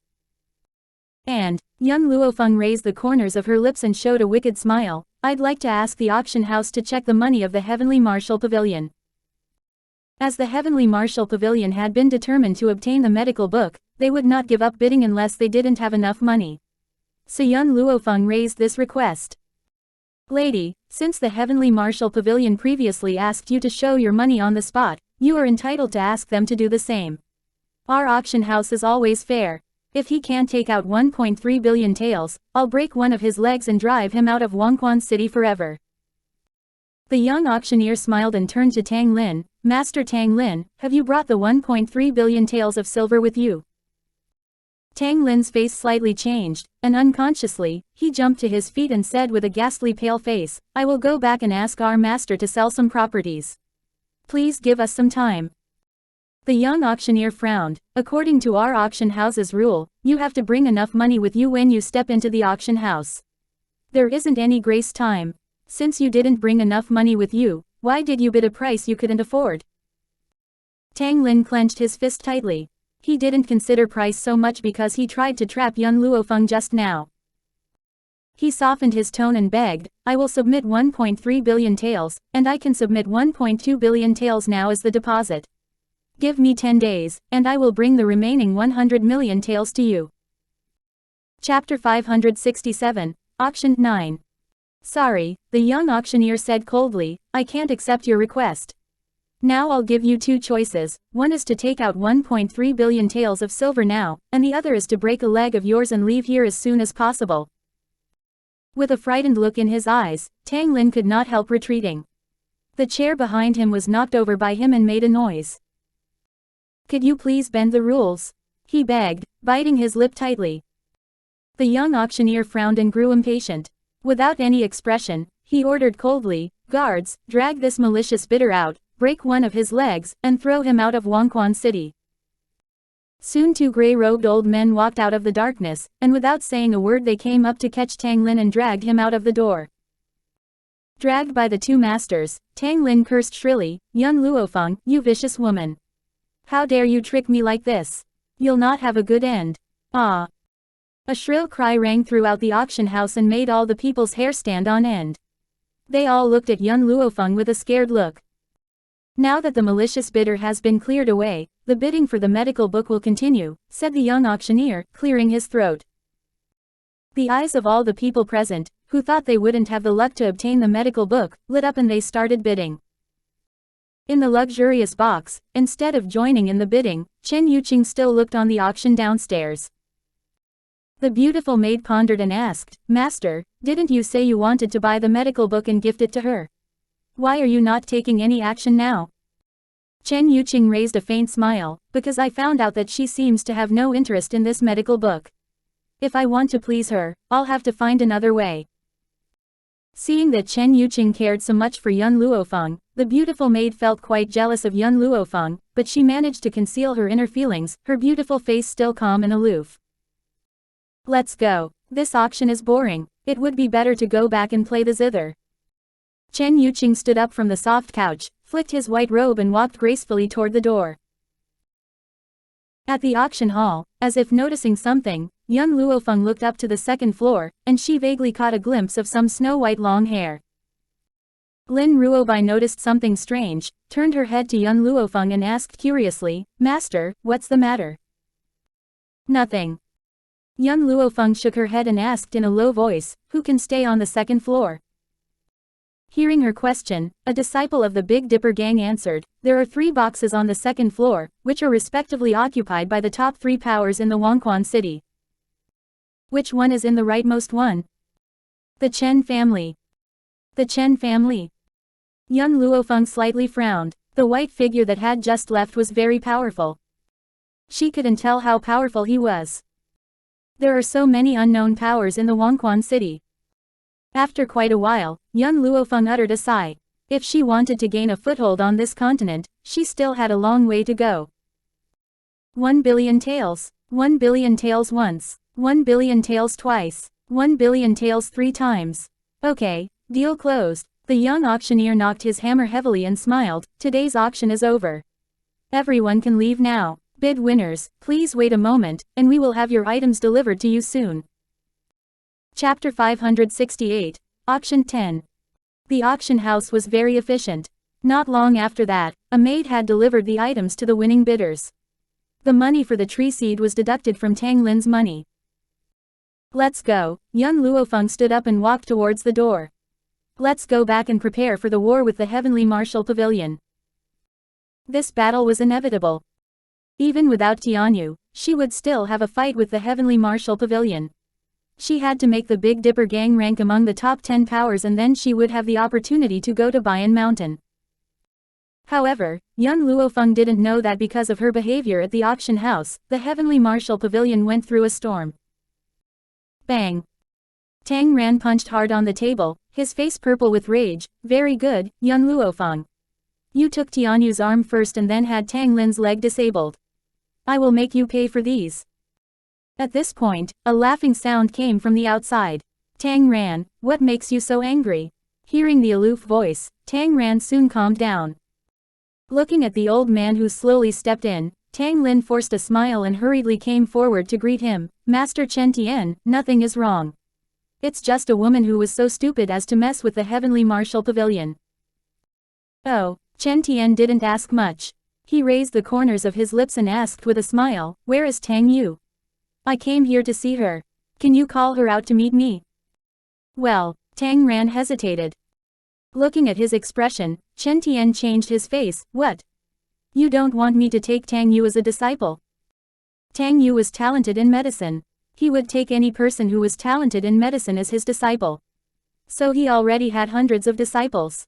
And, young Luo Feng raised the corners of her lips and showed a wicked smile. I'd like to ask the auction house to check the money of the Heavenly Martial Pavilion. As the Heavenly Martial Pavilion had been determined to obtain the medical book, they would not give up bidding unless they didn't have enough money. So young Luo Feng raised this request. Lady, since the Heavenly Martial Pavilion previously asked you to show your money on the spot, you are entitled to ask them to do the same. Our auction house is always fair. If he can't take out 1.3 billion taels, I'll break one of his legs and drive him out of Xuanhuan City forever. The young auctioneer smiled and turned to Tang Lin. Master Tang Lin, have you brought the 1.3 billion taels of silver with you? Tang Lin's face slightly changed, and unconsciously, he jumped to his feet and said with a ghastly pale face, I will go back and ask our master to sell some properties. Please give us some time. The young auctioneer frowned. According to our auction house's rule, you have to bring enough money with you when you step into the auction house. There isn't any grace time. Since you didn't bring enough money with you, why did you bid a price you couldn't afford? Tang Lin clenched his fist tightly. He didn't consider price so much because he tried to trap young Luo Feng just now. He softened his tone and begged, I will submit 1.3 billion taels, and I can submit 1.2 billion taels now as the deposit. Give me 10 days, and I will bring the remaining 100 million taels to you. Chapter 567, Auction 9. Sorry, the young auctioneer said coldly, I can't accept your request. Now I'll give you two choices, one is to take out 1.3 billion taels of silver now, and the other is to break a leg of yours and leave here as soon as possible. With a frightened look in his eyes, Tang Lin could not help retreating. The chair behind him was knocked over by him and made a noise. Could you please bend the rules? He begged, biting his lip tightly. The young auctioneer frowned and grew impatient. Without any expression, he ordered coldly, guards, drag this malicious bidder out, break one of his legs, and throw him out of Xuanhuan City. Soon two gray-robed old men walked out of the darkness, and without saying a word they came up to catch Tang Lin and dragged him out of the door. Dragged by the two masters, Tang Lin cursed shrilly, young Luo Feng, you vicious woman. How dare you trick me like this? You'll not have a good end. Ah! A shrill cry rang throughout the auction house and made all the people's hair stand on end. They all looked at young Luo Feng with a scared look. Now that the malicious bidder has been cleared away, the bidding for the medical book will continue, said the young auctioneer, clearing his throat. The eyes of all the people present, who thought they wouldn't have the luck to obtain the medical book, lit up and they started bidding. In the luxurious box, instead of joining in the bidding, Chen Yuqing still looked on the auction downstairs. The beautiful maid pondered and asked, Master, didn't you say you wanted to buy the medical book and gift it to her? Why are you not taking any action now? Chen Yuqing raised a faint smile, because I found out that she seems to have no interest in this medical book. If I want to please her, I'll have to find another way. Seeing that Chen Yuqing cared so much for young Luo Feng, the beautiful maid felt quite jealous of young Luo Feng, but she managed to conceal her inner feelings, her beautiful face still calm and aloof. Let's go. This auction is boring. It would be better to go back and play the zither. Chen Yuqing stood up from the soft couch, flicked his white robe and walked gracefully toward the door. At the auction hall, as if noticing something, young Luo Feng looked up to the second floor, and she vaguely caught a glimpse of some snow-white long hair. Lin Ruobai noticed something strange, turned her head to young Luo Feng and asked curiously, Master, what's the matter? Nothing. Young Luo Feng shook her head and asked in a low voice, who can stay on the second floor? Hearing her question, a disciple of the Big Dipper gang answered, there are 3 boxes on the second floor, which are respectively occupied by the top 3 powers in the Xuanhuan City. Which one is in the rightmost one? The Chen family. The Chen family. Young Luo Feng slightly frowned. The white figure that had just left was very powerful. She couldn't tell how powerful he was. There are so many unknown powers in the Wangquan city. After quite a while, young Luo Feng uttered a sigh. If she wanted to gain a foothold on this continent, she still had a long way to go. 1 billion taels. 1 billion taels once. 1 billion taels twice. 1 billion taels 3 times. Okay, deal closed. The young auctioneer knocked his hammer heavily and smiled. Today's auction is over. Everyone can leave now. Bid winners, please wait a moment, and we will have your items delivered to you soon. Chapter 568, Auction 10. The auction house was very efficient. Not long after that, a maid had delivered the items to the winning bidders. The money for the tree seed was deducted from Tang Lin's money. Let's go. Young Luo Feng stood up and walked towards the door. Let's go back and prepare for the war with the Heavenly Martial Pavilion. This battle was inevitable. Even without Tianyu, she would still have a fight with the Heavenly Martial Pavilion. She had to make the Big Dipper gang rank among the top 10 powers, and then she would have the opportunity to go to Bayan Mountain. However, young Luo Feng didn't know that because of her behavior at the auction house, the Heavenly Martial Pavilion went through a storm. Bang! Tang Ran punched hard on the table, his face purple with rage. Very good, young Luo Feng. You took Tianyu's arm first and then had Tang Lin's leg disabled. I will make you pay for these. At this point, a laughing sound came from the outside. Tang Ran, what makes you so angry? Hearing the aloof voice, Tang Ran soon calmed down. Looking at the old man who slowly stepped in, Tang Lin forced a smile and hurriedly came forward to greet him. Master Chen Tian, nothing is wrong. It's just a woman who was so stupid as to mess with the Heavenly Martial Pavilion. Oh, Chen Tian didn't ask much. He raised the corners of his lips and asked with a smile, where is Tang Yu? I came here to see her. Can you call her out to meet me? Well, Tang Ran hesitated. Looking at his expression, Chen Tian changed his face. What? You don't want me to take Tang Yu as a disciple? Tang Yu was talented in medicine. He would take any person who was talented in medicine as his disciple. So he already had hundreds of disciples.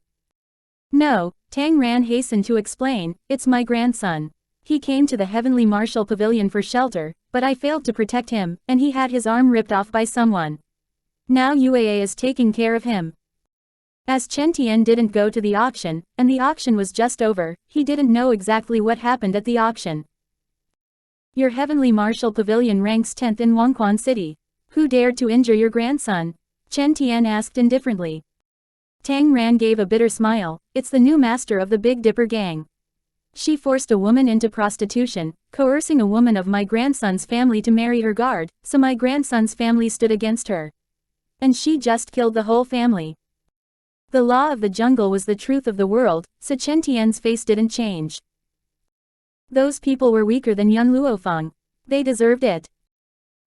No, Tang Ran hastened to explain, it's my grandson. He came to the Heavenly Martial Pavilion for shelter, but I failed to protect him, and he had his arm ripped off by someone. Now UAA is taking care of him. As Chen Tian didn't go to the auction, and the auction was just over, he didn't know exactly what happened at the auction. Your Heavenly Martial Pavilion ranks 10th in Wangquan City. Who dared to injure your grandson? Chen Tian asked indifferently. Tang Ran gave a bitter smile. It's the new master of the Big Dipper gang. She forced a woman into prostitution, coercing a woman of my grandson's family to marry her guard, so my grandson's family stood against her. And she just killed the whole family. The law of the jungle was the truth of the world, so Chen Tian's face didn't change. Those people were weaker than young Luo Feng. They deserved it.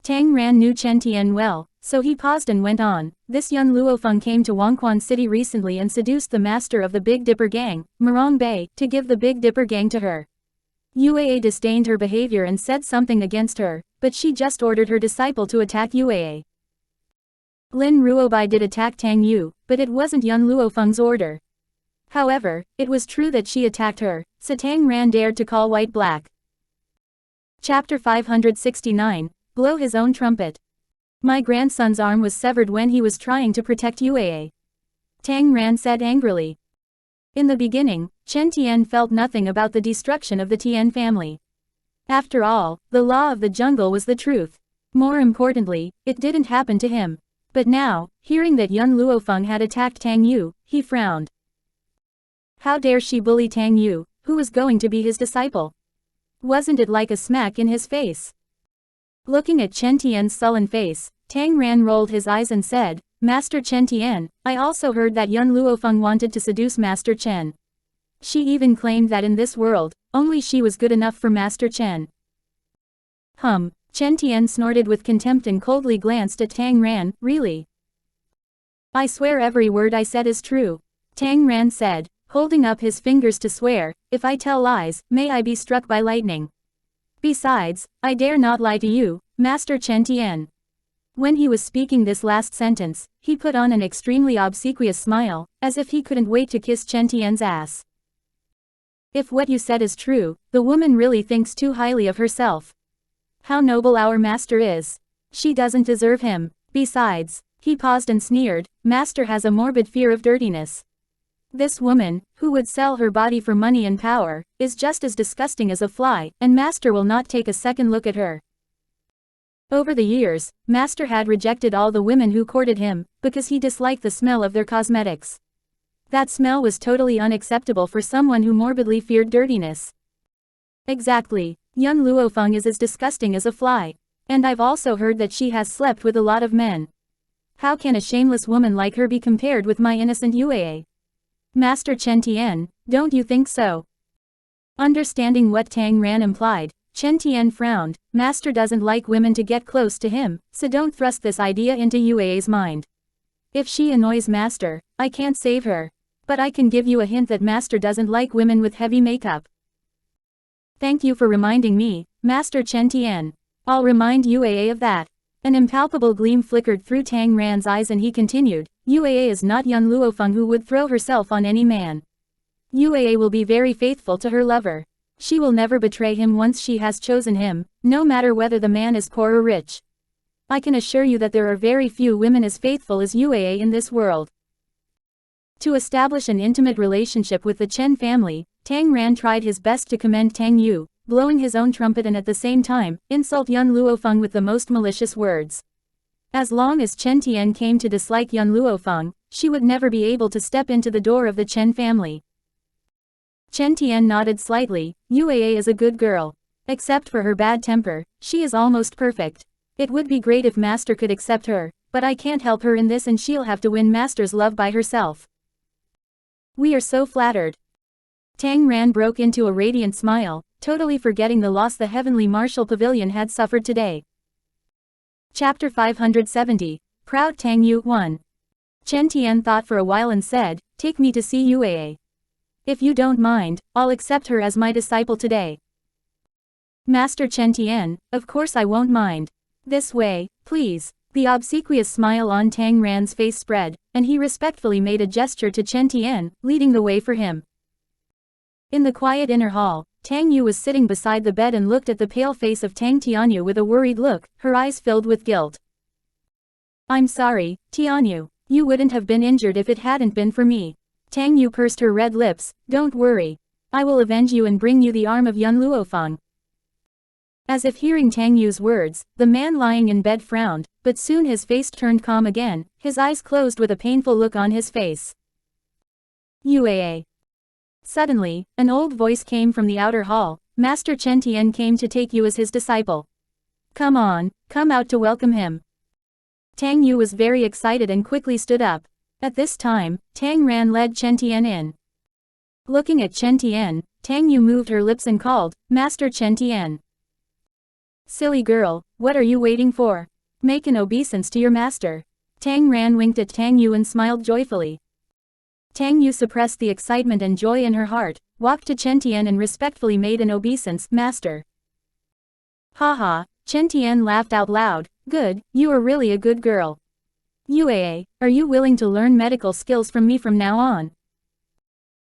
Tang Ran knew Chen Tian well, so he paused and went on. This young Luo Feng came to Wangquan City recently and seduced the master of the Big Dipper gang, Murong Bei, to give the Big Dipper gang to her. UAA disdained her behavior and said something against her, but she just ordered her disciple to attack UAA. Lin Ruobai did attack Tang Yu, but it wasn't young Luo Feng's order. However, it was true that she attacked her, so Tang Ran dared to call white black. Chapter 569, Blow his own trumpet. My grandson's arm was severed when he was trying to protect UAA. Tang Ran said angrily. In the beginning, Chen Tian felt nothing about the destruction of the Tian family. After all, the law of the jungle was the truth. More importantly, it didn't happen to him. But now, hearing that young Luo Feng had attacked Tang Yu, he frowned. How dare she bully Tang Yu, who was going to be his disciple? Wasn't it like a smack in his face? Looking at Chen Tian's sullen face, Tang Ran rolled his eyes and said, Master Chen Tian, I also heard that young Luo Feng wanted to seduce Master Chen. She even claimed that in this world, only she was good enough for Master Chen. Chen Tian snorted with contempt and coldly glanced at Tang Ran. Really? I swear every word I said is true. Tang Ran said, holding up his fingers to swear, if I tell lies, may I be struck by lightning. Besides, I dare not lie to you, Master Chen Tian. When he was speaking this last sentence, he put on an extremely obsequious smile, as if he couldn't wait to kiss Chen Tian's ass. If what you said is true, the woman really thinks too highly of herself. How noble our master is. She doesn't deserve him. Besides, he paused and sneered, master has a morbid fear of dirtiness. This woman, who would sell her body for money and power, is just as disgusting as a fly, and master will not take a second look at her. Over the years, master had rejected all the women who courted him, because he disliked the smell of their cosmetics. That smell was totally unacceptable for someone who morbidly feared dirtiness. Exactly, young Luo Feng is as disgusting as a fly. And I've also heard that she has slept with a lot of men. How can a shameless woman like her be compared with my innocent Yue? Master Chen Tian, don't you think so? Understanding what Tang Ran implied, Chen Tian frowned. Master doesn't like women to get close to him, so don't thrust this idea into Yue's mind. If she annoys master, I can't save her. But I can give you a hint that master doesn't like women with heavy makeup. Thank you for reminding me, Master Chen Tian. I'll remind Yue of that. An impalpable gleam flickered through Tang Ran's eyes and he continued, Yue is not young Luo Feng who would throw herself on any man. Yue will be very faithful to her lover. She will never betray him once she has chosen him, no matter whether the man is poor or rich. I can assure you that there are very few women as faithful as Yue in this world. To establish an intimate relationship with the Chen family, Tang Ran tried his best to commend Tang Yu, blowing his own trumpet and at the same time, insult young Luo Feng with the most malicious words. As long as Chen Tian came to dislike young Luo Feng, she would never be able to step into the door of the Chen family. Chen Tian nodded slightly. Yue is a good girl. Except for her bad temper, she is almost perfect. It would be great if master could accept her, but I can't help her in this and she'll have to win master's love by herself. We are so flattered. Tang Ran broke into a radiant smile, totally forgetting the loss the heavenly martial pavilion had suffered today. Chapter 570, Proud Tang Yu 1. Chen Tian thought for a while and said, take me to see Yue. If you don't mind, I'll accept her as my disciple today. Master Chen Tian, of course I won't mind. This way, please. The obsequious smile on Tang Ran's face spread, and he respectfully made a gesture to Chen Tian, leading the way for him. In the quiet inner hall, Tang Yu was sitting beside the bed and looked at the pale face of Tang Tianyu with a worried look, her eyes filled with guilt. I'm sorry, Tianyu. You wouldn't have been injured if it hadn't been for me. Tang Yu pursed her red lips, don't worry. I will avenge you and bring you the arm of young Luo Feng. As if hearing Tang Yu's words, the man lying in bed frowned, but soon his face turned calm again, his eyes closed with a painful look on his face. Yue. Suddenly, an old voice came from the outer hall, Master Chen Tian came to take you as his disciple. Come on, come out to welcome him. Tang Yu was very excited and quickly stood up. At this time, Tang Ran led Chen Tian in. Looking at Chen Tian, Tang Yu moved her lips and called, Master Chen Tian. Silly girl, what are you waiting for? Make an obeisance to your master. Tang Ran winked at Tang Yu and smiled joyfully. Tang Yu suppressed the excitement and joy in her heart, walked to Chen Tian and respectfully made an obeisance, Master. Haha, Chen Tian laughed out loud, good, you are really a good girl. Yue, are you willing to learn medical skills from me from now on?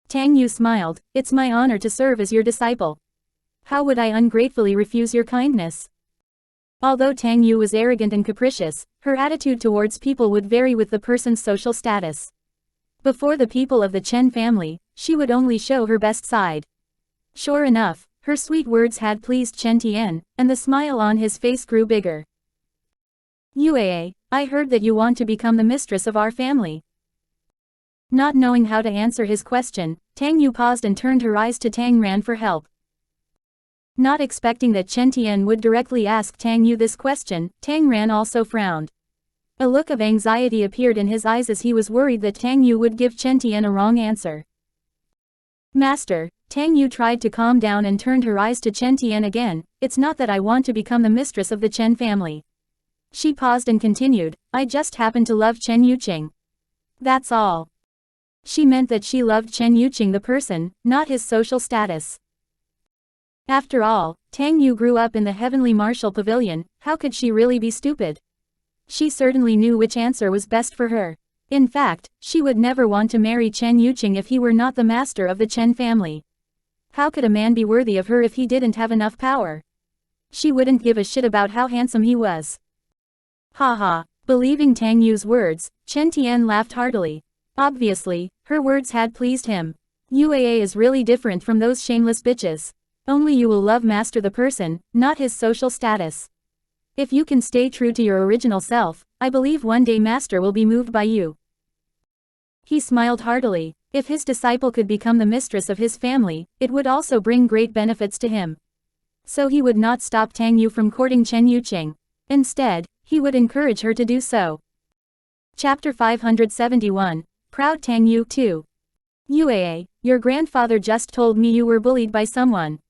Tang Yu smiled, it's my honor to serve as your disciple. How would I ungratefully refuse your kindness? Although Tang Yu was arrogant and capricious, her attitude towards people would vary with the person's social status. Before the people of the Chen family, she would only show her best side. Sure enough, her sweet words had pleased Chen Tian, and the smile on his face grew bigger. Yue, I heard that you want to become the mistress of our family. Not knowing how to answer his question, Tang Yu paused and turned her eyes to Tang Ran for help. Not expecting that Chen Tian would directly ask Tang Yu this question, Tang Ran also frowned. A look of anxiety appeared in his eyes as he was worried that Tang Yu would give Chen Tian a wrong answer. Master, Tang Yu tried to calm down and turned her eyes to Chen Tian again, it's not that I want to become the mistress of the Chen family. She paused and continued, I just happen to love Chen Yuqing. That's all. She meant that she loved Chen Yuqing the person, not his social status. After all, Tang Yu grew up in the heavenly martial pavilion, how could she really be stupid? She certainly knew which answer was best for her. In fact, she would never want to marry Chen Yuqing if he were not the master of the Chen family. How could a man be worthy of her if he didn't have enough power? She wouldn't give a shit about how handsome he was. Haha. Believing Tang Yu's words, Chen Tian laughed heartily. Obviously, her words had pleased him. UAA is really different from those shameless bitches. Only you will love master the person, not his social status. If you can stay true to your original self, I believe one day master will be moved by you. He smiled heartily. If his disciple could become the mistress of his family, it would also bring great benefits to him. So he would not stop Tang Yu from courting Chen Yuqing. Instead, he would encourage her to do so. Chapter 571. Proud Tang Yu 2. UAA, your grandfather just told me you were bullied by someone.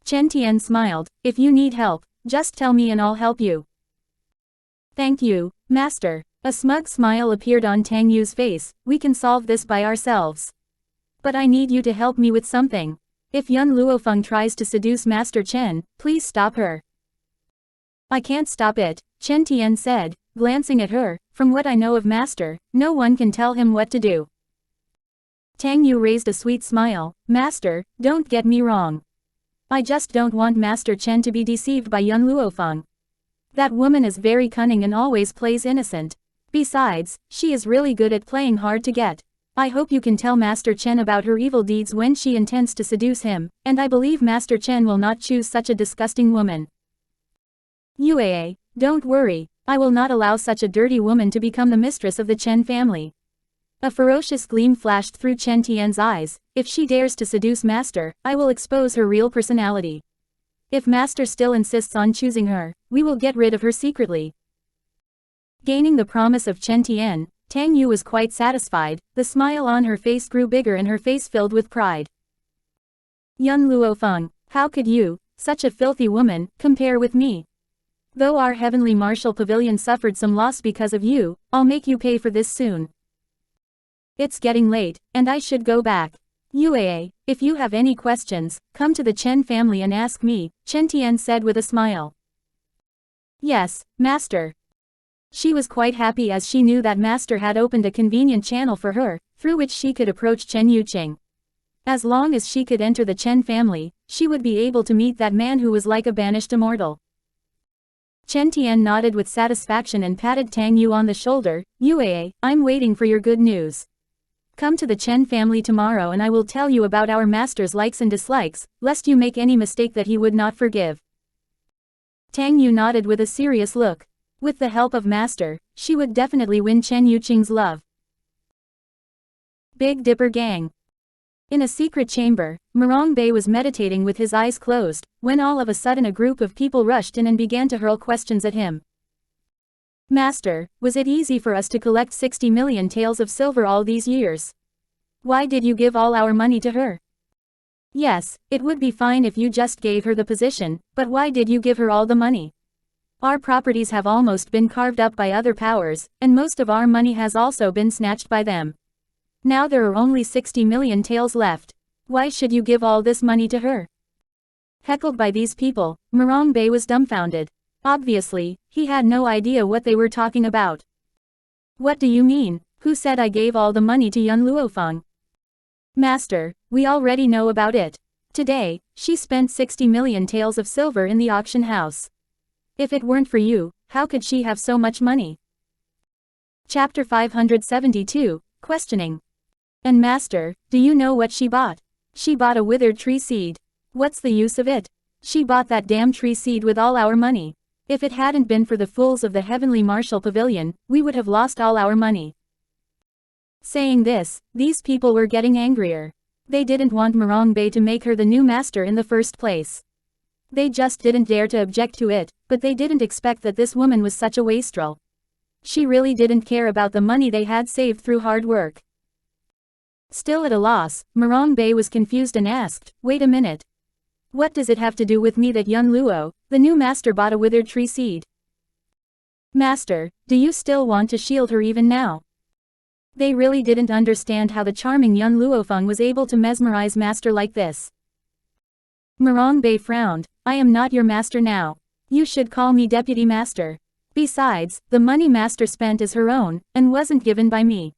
Chen Tian smiled. If you need help, just tell me and I'll help you. Thank you, master. A smug smile appeared on Tang Yu's face. We can solve this by ourselves. But I need you to help me with something. If Yun Luo Feng tries to seduce Master Chen, please stop her. I can't stop it, Chen Tian said, glancing at her. From what I know of Master, no one can tell him what to do. Tang Yu raised a sweet smile. Master, don't get me wrong. I just don't want Master Chen to be deceived by Yun Luo Feng. That woman is very cunning and always plays innocent. Besides, she is really good at playing hard to get. I hope you can tell Master Chen about her evil deeds when she intends to seduce him, and I believe Master Chen will not choose such a disgusting woman. UAA, don't worry, I will not allow such a dirty woman to become the mistress of the Chen family. A ferocious gleam flashed through Chen Tian's eyes. If she dares to seduce Master, I will expose her real personality. If Master still insists on choosing her, we will get rid of her secretly. Gaining the promise of Chen Tian, Tang Yu was quite satisfied. The smile on her face grew bigger and her face filled with pride. Yun Luo Feng, how could you, such a filthy woman, compare with me? Though our heavenly martial pavilion suffered some loss because of you, I'll make you pay for this soon. It's getting late, and I should go back. UAA, if you have any questions, come to the Chen family and ask me, Chen Tian said with a smile. Yes, Master. She was quite happy as she knew that Master had opened a convenient channel for her, through which she could approach Chen Yuqing. As long as she could enter the Chen family, she would be able to meet that man who was like a banished immortal. Chen Tian nodded with satisfaction and patted Tang Yu on the shoulder. UAA, I'm waiting for your good news. Come to the Chen family tomorrow and I will tell you about our master's likes and dislikes, lest you make any mistake that he would not forgive. Tang Yu nodded with a serious look. With the help of Master, she would definitely win Chen Yuqing's love. Big Dipper Gang. In a secret chamber, Murong Bei was meditating with his eyes closed, when all of a sudden a group of people rushed in and began to hurl questions at him. Master, was it easy for us to collect 60 million taels of silver all these years? Why did you give all our money to her? Yes, it would be fine if you just gave her the position, but why did you give her all the money? Our properties have almost been carved up by other powers, and most of our money has also been snatched by them. Now there are only 60 million taels left. Why should you give all this money to her? Heckled by these people, Murong Bei was dumbfounded. Obviously, he had no idea what they were talking about. What do you mean? Who said I gave all the money to Yun Luo Feng? Master, we already know about it. Today, she spent 60 million taels of silver in the auction house. If it weren't for you, how could she have so much money? Chapter 572, Questioning. And Master, do you know what she bought? She bought a withered tree seed. What's the use of it? She bought that damn tree seed with all our money. If it hadn't been for the fools of the Heavenly Martial Pavilion, we would have lost all our money. Saying this, these people were getting angrier. They didn't want Murong Bei to make her the new master in the first place. They just didn't dare to object to it, but they didn't expect that this woman was such a wastrel. She really didn't care about the money they had saved through hard work. Still at a loss, Murong Bei was confused and asked, wait a minute. What does it have to do with me that Yun Luo, the new master, bought a withered tree seed? Master, do you still want to shield her even now? They really didn't understand how the charming Yun Luo Feng was able to mesmerize Master like this. Murong Bei frowned. I am not your master now. You should call me Deputy Master. Besides, the money Master spent is her own, and wasn't given by me.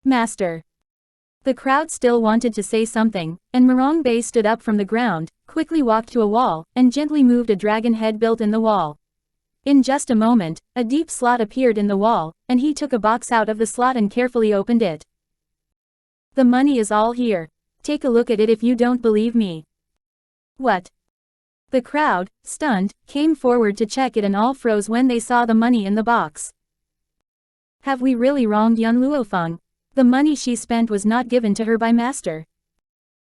Master. The crowd still wanted to say something, and Murong Bei stood up from the ground, quickly walked to a wall, and gently moved a dragon head built in the wall. In just a moment, a deep slot appeared in the wall, and he took a box out of the slot and carefully opened it. The money is all here. Take a look at it if you don't believe me. What? The crowd, stunned, came forward to check it and all froze when they saw the money in the box. Have we really wronged young Luo Feng? The money she spent was not given to her by Master.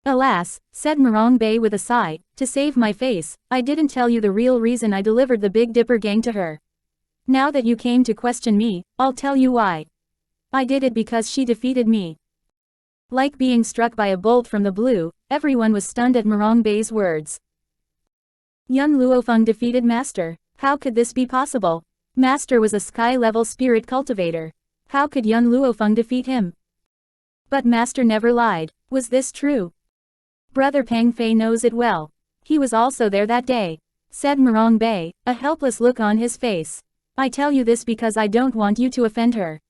Alas, said Murong Bei with a sigh, to save my face, I didn't tell you the real reason I delivered the Big Dipper gang to her. Now that you came to question me, I'll tell you why. I did it because she defeated me. Like being struck by a bolt from the blue, everyone was stunned at Murong Bei's words. Young Luo Feng defeated Master. How could this be possible? Master was a sky-level spirit cultivator. How could young Luo Feng defeat him? But Master never lied. Was this true? Brother Peng Fei knows it well. He was also there that day, said Murong Bei, a helpless look on his face. I tell you this because I don't want you to offend her.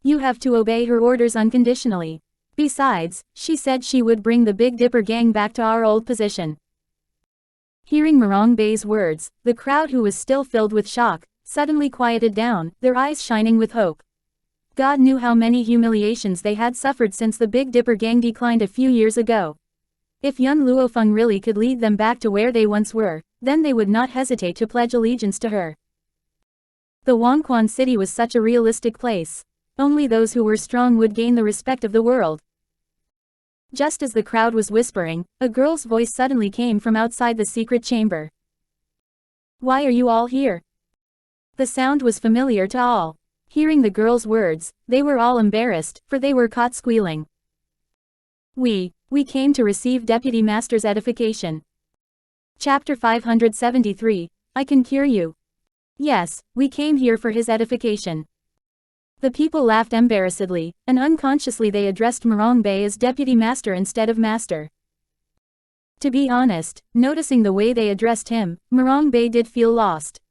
You have to obey her orders unconditionally. Besides, she said she would bring the Big Dipper gang back to our old position. Hearing Murong Bei's words, the crowd, who was still filled with shock, suddenly quieted down, their eyes shining with hope. God knew how many humiliations they had suffered since the Big Dipper gang declined a few years ago. If young Luo Feng really could lead them back to where they once were, then they would not hesitate to pledge allegiance to her. The Xuanhuan city was such a realistic place. Only those who were strong would gain the respect of the world. Just as the crowd was whispering, a girl's voice suddenly came from outside the secret chamber. Why are you all here? The sound was familiar to all. Hearing the girl's words, they were all embarrassed, for they were caught squealing. We came to receive Deputy Master's edification. Chapter 573, I can cure you. Yes, we came here for his edification. The people laughed embarrassedly, and unconsciously they addressed Murong Bei as Deputy Master instead of Master. To be honest, noticing the way they addressed him, Murong Bei did feel lost.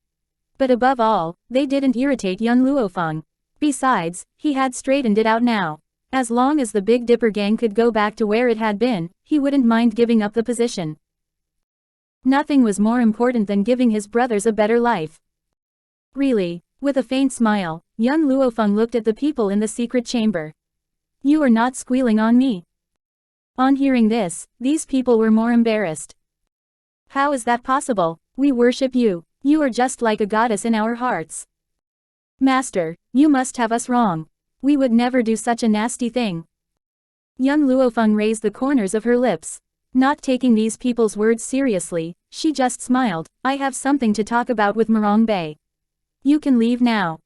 But above all, they didn't irritate young Luo Feng. Besides, he had straightened it out now. As long as the Big Dipper gang could go back to where it had been, he wouldn't mind giving up the position. Nothing was more important than giving his brothers a better life. Really? With a faint smile, young Luo Feng looked at the people in the secret chamber. You are not squealing on me. On hearing this, these people were more embarrassed. How is that possible? We worship you. You are just like a goddess in our hearts. Master, you must have us wrong. We would never do such a nasty thing. Young Luo Feng raised the corners of her lips. Not taking these people's words seriously, she just smiled. I have something to talk about with Murong Bei. You can leave now.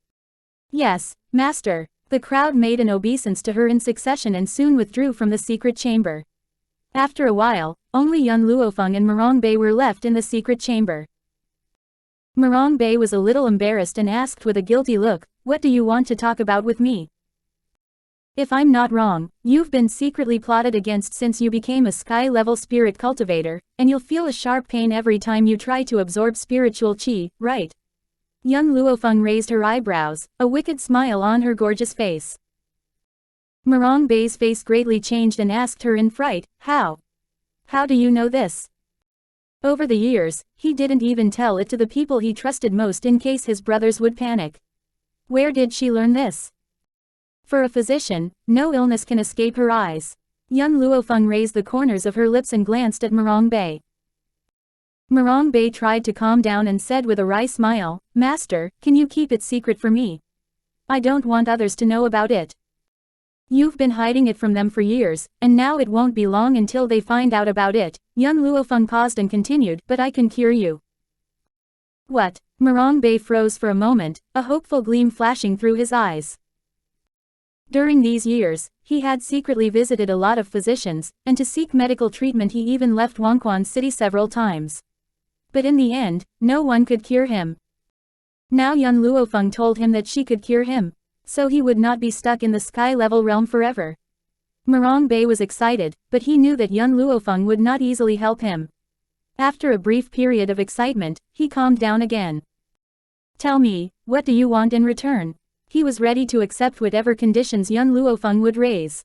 Yes, Master. The crowd made an obeisance to her in succession and soon withdrew from the secret chamber. After a while, only young Luo Feng and Murong Bei were left in the secret chamber. Murong Bei was a little embarrassed and asked with a guilty look, what do you want to talk about with me? If I'm not wrong, you've been secretly plotted against since you became a sky-level spirit cultivator, and you'll feel a sharp pain every time you try to absorb spiritual qi, right? Young Luo Feng raised her eyebrows, a wicked smile on her gorgeous face. Murong Bei's face greatly changed and asked her in fright, how? How do you know this? Over the years, he didn't even tell it to the people he trusted most in case his brothers would panic. Where did she learn this? For a physician, no illness can escape her eyes. Young Luo Feng raised the corners of her lips and glanced at Murong Bei. Murong Bei tried to calm down and said with a wry smile, Master, can you keep it secret for me? I don't want others to know about it. You've been hiding it from them for years, and now it won't be long until they find out about it. Young Luo Feng paused and continued, but I can cure you. What? Murong Bei froze for a moment, a hopeful gleam flashing through his eyes. During these years, he had secretly visited a lot of physicians, and to seek medical treatment he even left Xuanhuan City several times. But in the end, no one could cure him. Now young Luo Feng told him that she could cure him, so he would not be stuck in the sky-level realm forever. Murong Bei was excited, but he knew that young Luo Feng would not easily help him. After a brief period of excitement, he calmed down again. Tell me, what do you want in return? He was ready to accept whatever conditions young Luo Feng would raise.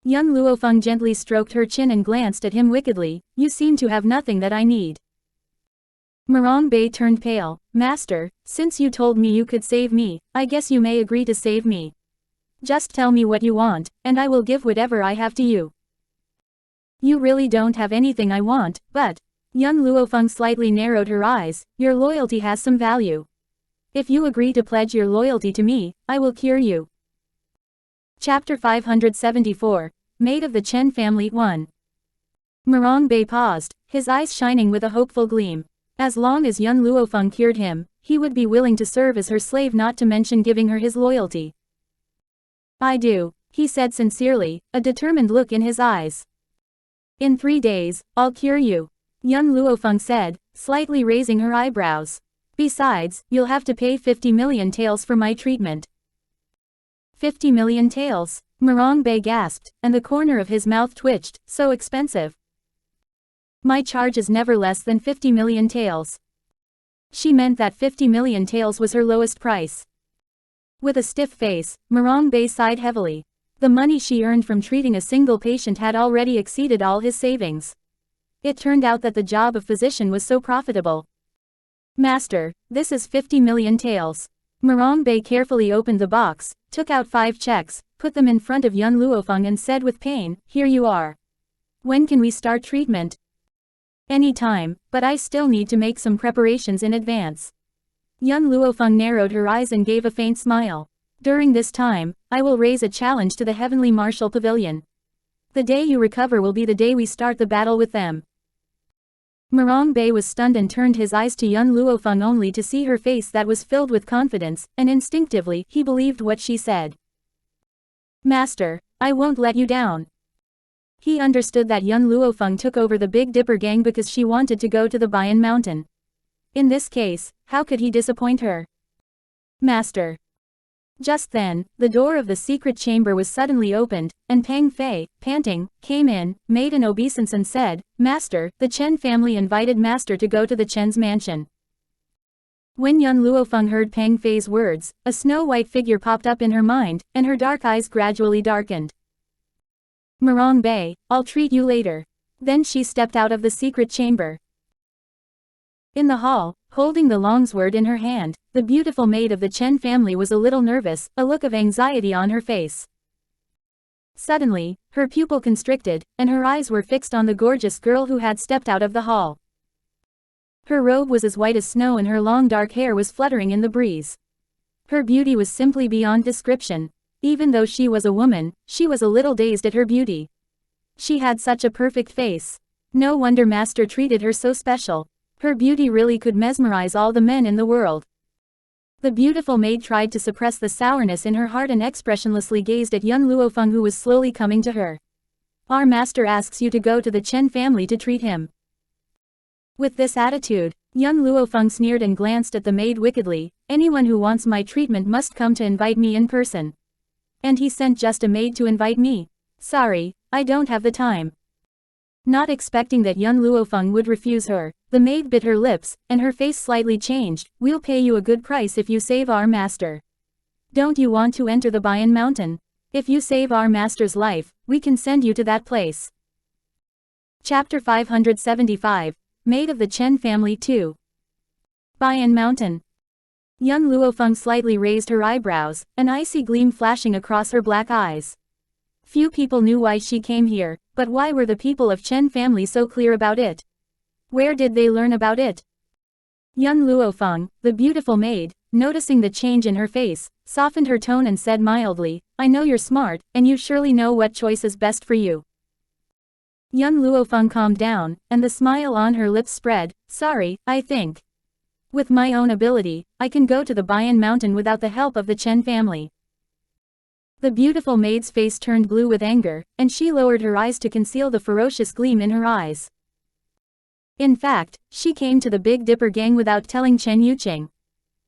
Young Luo Feng gently stroked her chin and glanced at him wickedly. You seem to have nothing that I need. Morong Bei turned pale. Master, since you told me you could save me, I guess you may agree to save me. Just tell me what you want, and I will give whatever I have to you. You really don't have anything I want, but... Young Luo Feng slightly narrowed her eyes. Your loyalty has some value. If you agree to pledge your loyalty to me, I will cure you. Chapter 574, Maid of the Chen Family 1. Morong Bei paused, his eyes shining with a hopeful gleam. As long as young Luo Feng cured him, he would be willing to serve as her slave, not to mention giving her his loyalty. I do, he said sincerely, a determined look in his eyes. In 3 days, I'll cure you, young Luo Feng said, slightly raising her eyebrows. Besides, you'll have to pay 50 million taels for my treatment. 50 million taels, Morong Bei gasped, and the corner of his mouth twitched. So expensive. My charge is never less than 50 million taels. She meant that 50 million taels was her lowest price. With a stiff face, Morong Bei sighed heavily. The money she earned from treating a single patient had already exceeded all his savings. It turned out that the job of physician was so profitable. Master, this is 50 million taels. Morong Bei carefully opened the box, took out 5 checks, put them in front of young Luo Feng and said with pain, here you are. When can we start treatment? Any time, but I still need to make some preparations in advance. Young Luo Feng narrowed her eyes and gave a faint smile. During this time, I will raise a challenge to the Heavenly Martial Pavilion. The day you recover will be the day we start the battle with them. Morong Bei was stunned and turned his eyes to young Luo Feng only to see her face that was filled with confidence, and instinctively, he believed what she said. Master, I won't let you down. He understood that young Luo Feng took over the Big Dipper gang because she wanted to go to the Bayan Mountain. In this case, how could he disappoint her? Master. Just then, the door of the secret chamber was suddenly opened, and Pang Fei, panting, came in, made an obeisance and said, Master, the Chen family invited Master to go to the Chen's mansion. When young Luo Feng heard Pang Fei's words, a snow-white figure popped up in her mind, and her dark eyes gradually darkened. Morong Bei, I'll treat you later. Then she stepped out of the secret chamber. In the hall, holding the longsword in her hand, the beautiful maid of the Chen family was a little nervous, a look of anxiety on her face. Suddenly, her pupil constricted, and her eyes were fixed on the gorgeous girl who had stepped out of the hall. Her robe was as white as snow and her long dark hair was fluttering in the breeze. Her beauty was simply beyond description. Even though she was a woman, she was a little dazed at her beauty. She had such a perfect face. No wonder Master treated her so special. Her beauty really could mesmerize all the men in the world. The beautiful maid tried to suppress the sourness in her heart and expressionlessly gazed at young Luo Feng who was slowly coming to her. Our master asks you to go to the Chen family to treat him. With this attitude, young Luo Feng sneered and glanced at the maid wickedly. Anyone who wants my treatment must come to invite me in person. And he sent just a maid to invite me. Sorry, I don't have the time. Not expecting that young Luo Feng would refuse her, the maid bit her lips, and her face slightly changed. We'll pay you a good price if you save our master. Don't you want to enter the Bayan Mountain? If you save our master's life, we can send you to that place. Chapter 575, Maid of the Chen Family 2. Bayan Mountain. Young Luo Feng slightly raised her eyebrows, an icy gleam flashing across her black eyes. Few people knew why she came here, but why were the people of Chen family so clear about it? Where did they learn about it? Young Luo Feng, the beautiful maid, noticing the change in her face, softened her tone and said mildly, I know you're smart, and you surely know what choice is best for you. Young Luo Feng calmed down, and the smile on her lips spread. Sorry, I think. With my own ability, I can go to the Bayan Mountain without the help of the Chen family. The beautiful maid's face turned blue with anger, and she lowered her eyes to conceal the ferocious gleam in her eyes. In fact, she came to the Big Dipper gang without telling Chen Yuqing.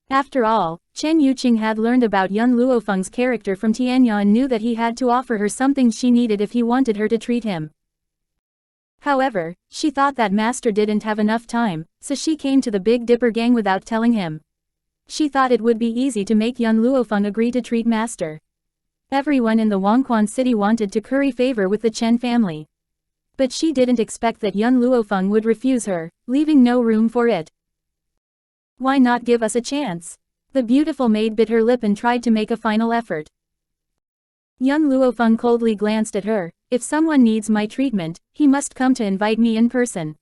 After all, Chen Yuqing had learned about young Luo Feng's character from Tianya and knew that he had to offer her something she needed if he wanted her to treat him. However, she thought that master didn't have enough time, so she came to the Big Dipper gang without telling him. She thought it would be easy to make young Luo Feng agree to treat master. Everyone in the Wangquan city wanted to curry favor with the Chen family. But she didn't expect that young Luo Feng would refuse her, leaving no room for it. Why not give us a chance? The beautiful maid bit her lip and tried to make a final effort. Young Luo Feng coldly glanced at her. If someone needs my treatment, he must come to invite me in person.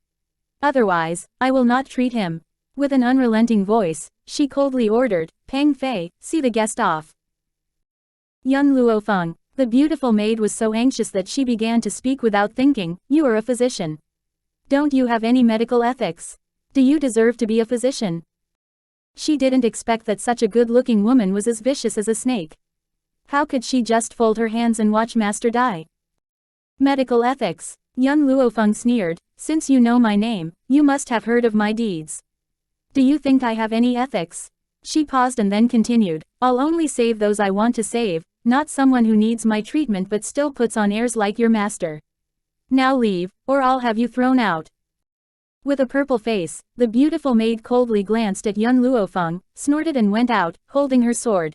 Otherwise, I will not treat him. With an unrelenting voice, she coldly ordered, Pang Fei, see the guest off. Young Luo Feng, the beautiful maid was so anxious that she began to speak without thinking, you are a physician. Don't you have any medical ethics? Do you deserve to be a physician? She didn't expect that such a good-looking woman was as vicious as a snake. How could she just fold her hands and watch master die? Medical ethics. Young Luo Feng sneered, since you know my name, you must have heard of my deeds. Do you think I have any ethics? She paused and then continued, I'll only save those I want to save, not someone who needs my treatment but still puts on airs like your master. Now leave, or I'll have you thrown out. With a purple face, the beautiful maid coldly glanced at young Luo Feng, snorted and went out, holding her sword.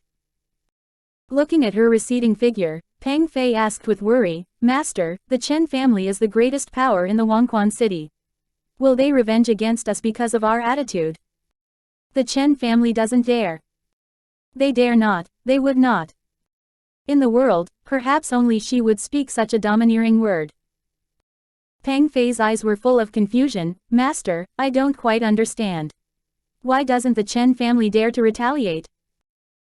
Looking at her receding figure, Pang Fei asked with worry, Master, the Chen family is the greatest power in the Wangquan city. Will they revenge against us because of our attitude? The Chen family doesn't dare. They dare not, they would not. In the world, perhaps only she would speak such a domineering word. Pang Fei's eyes were full of confusion. Master, I don't quite understand. Why doesn't the Chen family dare to retaliate?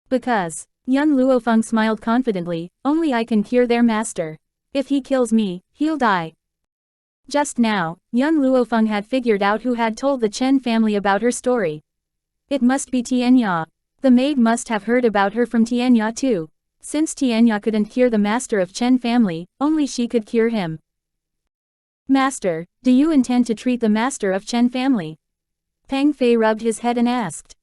Because. Young Luo Feng smiled confidently, only I can cure their master. If he kills me, he'll die. Just now, young Luo Feng had figured out who had told the Chen family about her story. It must be Tianya. The maid must have heard about her from Tianya too. Since Tianya couldn't cure the master of Chen family, only she could cure him. Master, do you intend to treat the master of Chen family? Pang Fei rubbed his head and asked.